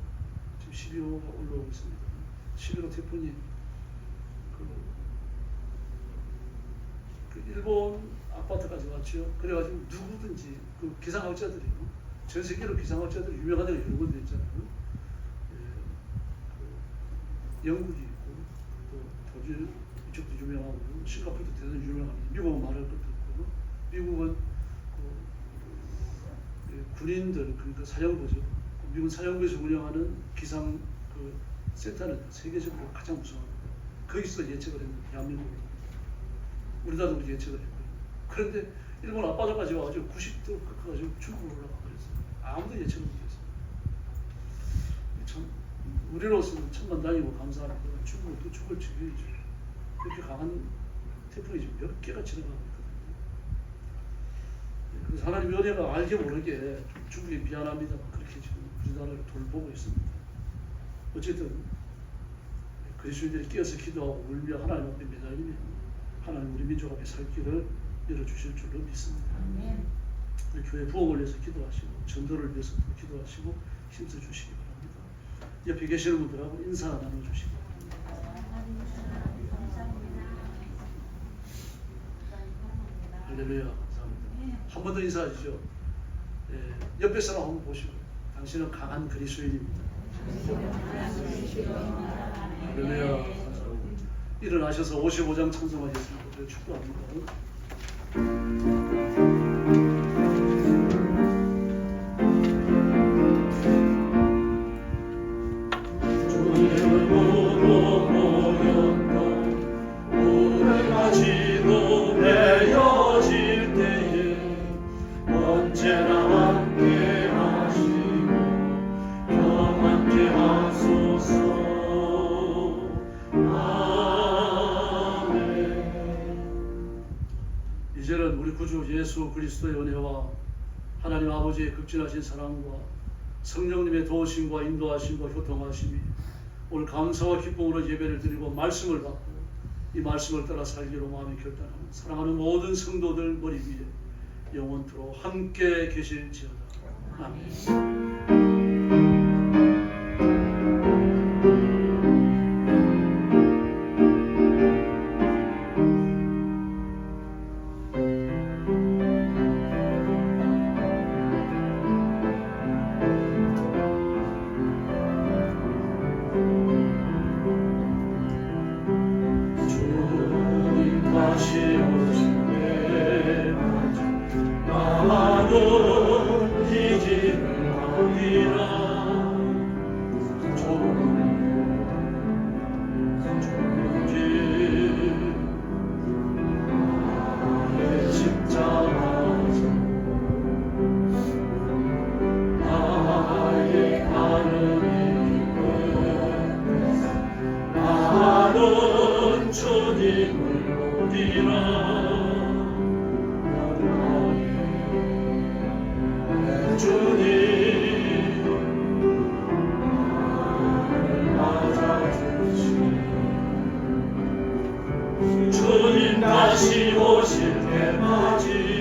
지금 12호가 올라오고 있습니다. 11호 태풍이 그 일본 아파트까지 왔죠. 그래가지고 누구든지 그 기상학자들이요 전 세계로 기상학자들이 유명한 데가 여러 군데 있잖아요. 영국이 있고 또 독일 이쪽도 유명하고 싱가포르도 대단히 유명합니다. 미국은 말할 것도 없고 미국은 군인들 그러니까 사령부죠. 미군 사령부에서 운영하는 기상 센터는 세계적으로 가장 우수합니다. 거기서 예측을 했는데 대한민국으로 우리나라도 예측을 했고요. 그런데 일본 앞바다까지 와가지고 90도 가가지고 중국으로 올라가 버렸어요. 아무도 예측을 못했어요. 참 우리로서는 천만다행이고 감사합니다. 중국은 또 죽을 지경이죠. 그렇게 강한 태풍이 지금 몇 개가 지나가고 있거든요. 그래서 하나님 은혜가 알게 모르게 중국이 미안합니다. 그렇게 지금 우리나라를 돌보고 있습니다. 어쨌든 그리스도인들이 끼어서 기도하고 울며 하나님 앞에 매달리면 하나님 우리 민족 앞에 살 길을 열어주실 줄로 믿습니다. 우리 교회 부흥을 위해서 기도하시고 전도를 위해서 기도하시고 힘써주시기 바랍니다. 옆에 계시는 분들하고 인사 나눠주시기 바랍니다. 할렐루야. 감사합니다. 한 번 더 인사하시죠. 옆에 사람 한번 보시고 당신은 강한 그리스도인입니다. 할렐루야. 감사합니다. 일어나셔서 55장 찬송하겠습니다. 그래 축도합니다. 이제는 우리 구주 예수 그리스도의 은혜와 하나님 아버지의 극진하신 사랑과 성령님의 도우심과 인도하심과 교통하심이 오늘 감사와 기쁨으로 예배를 드리고 말씀을 받고 이 말씀을 따라 살기로 마음이 결단하는 사랑하는 모든 성도들 머리 위에 영원토록 함께 계실지어다. 아멘. 주님 다시 오실 때까지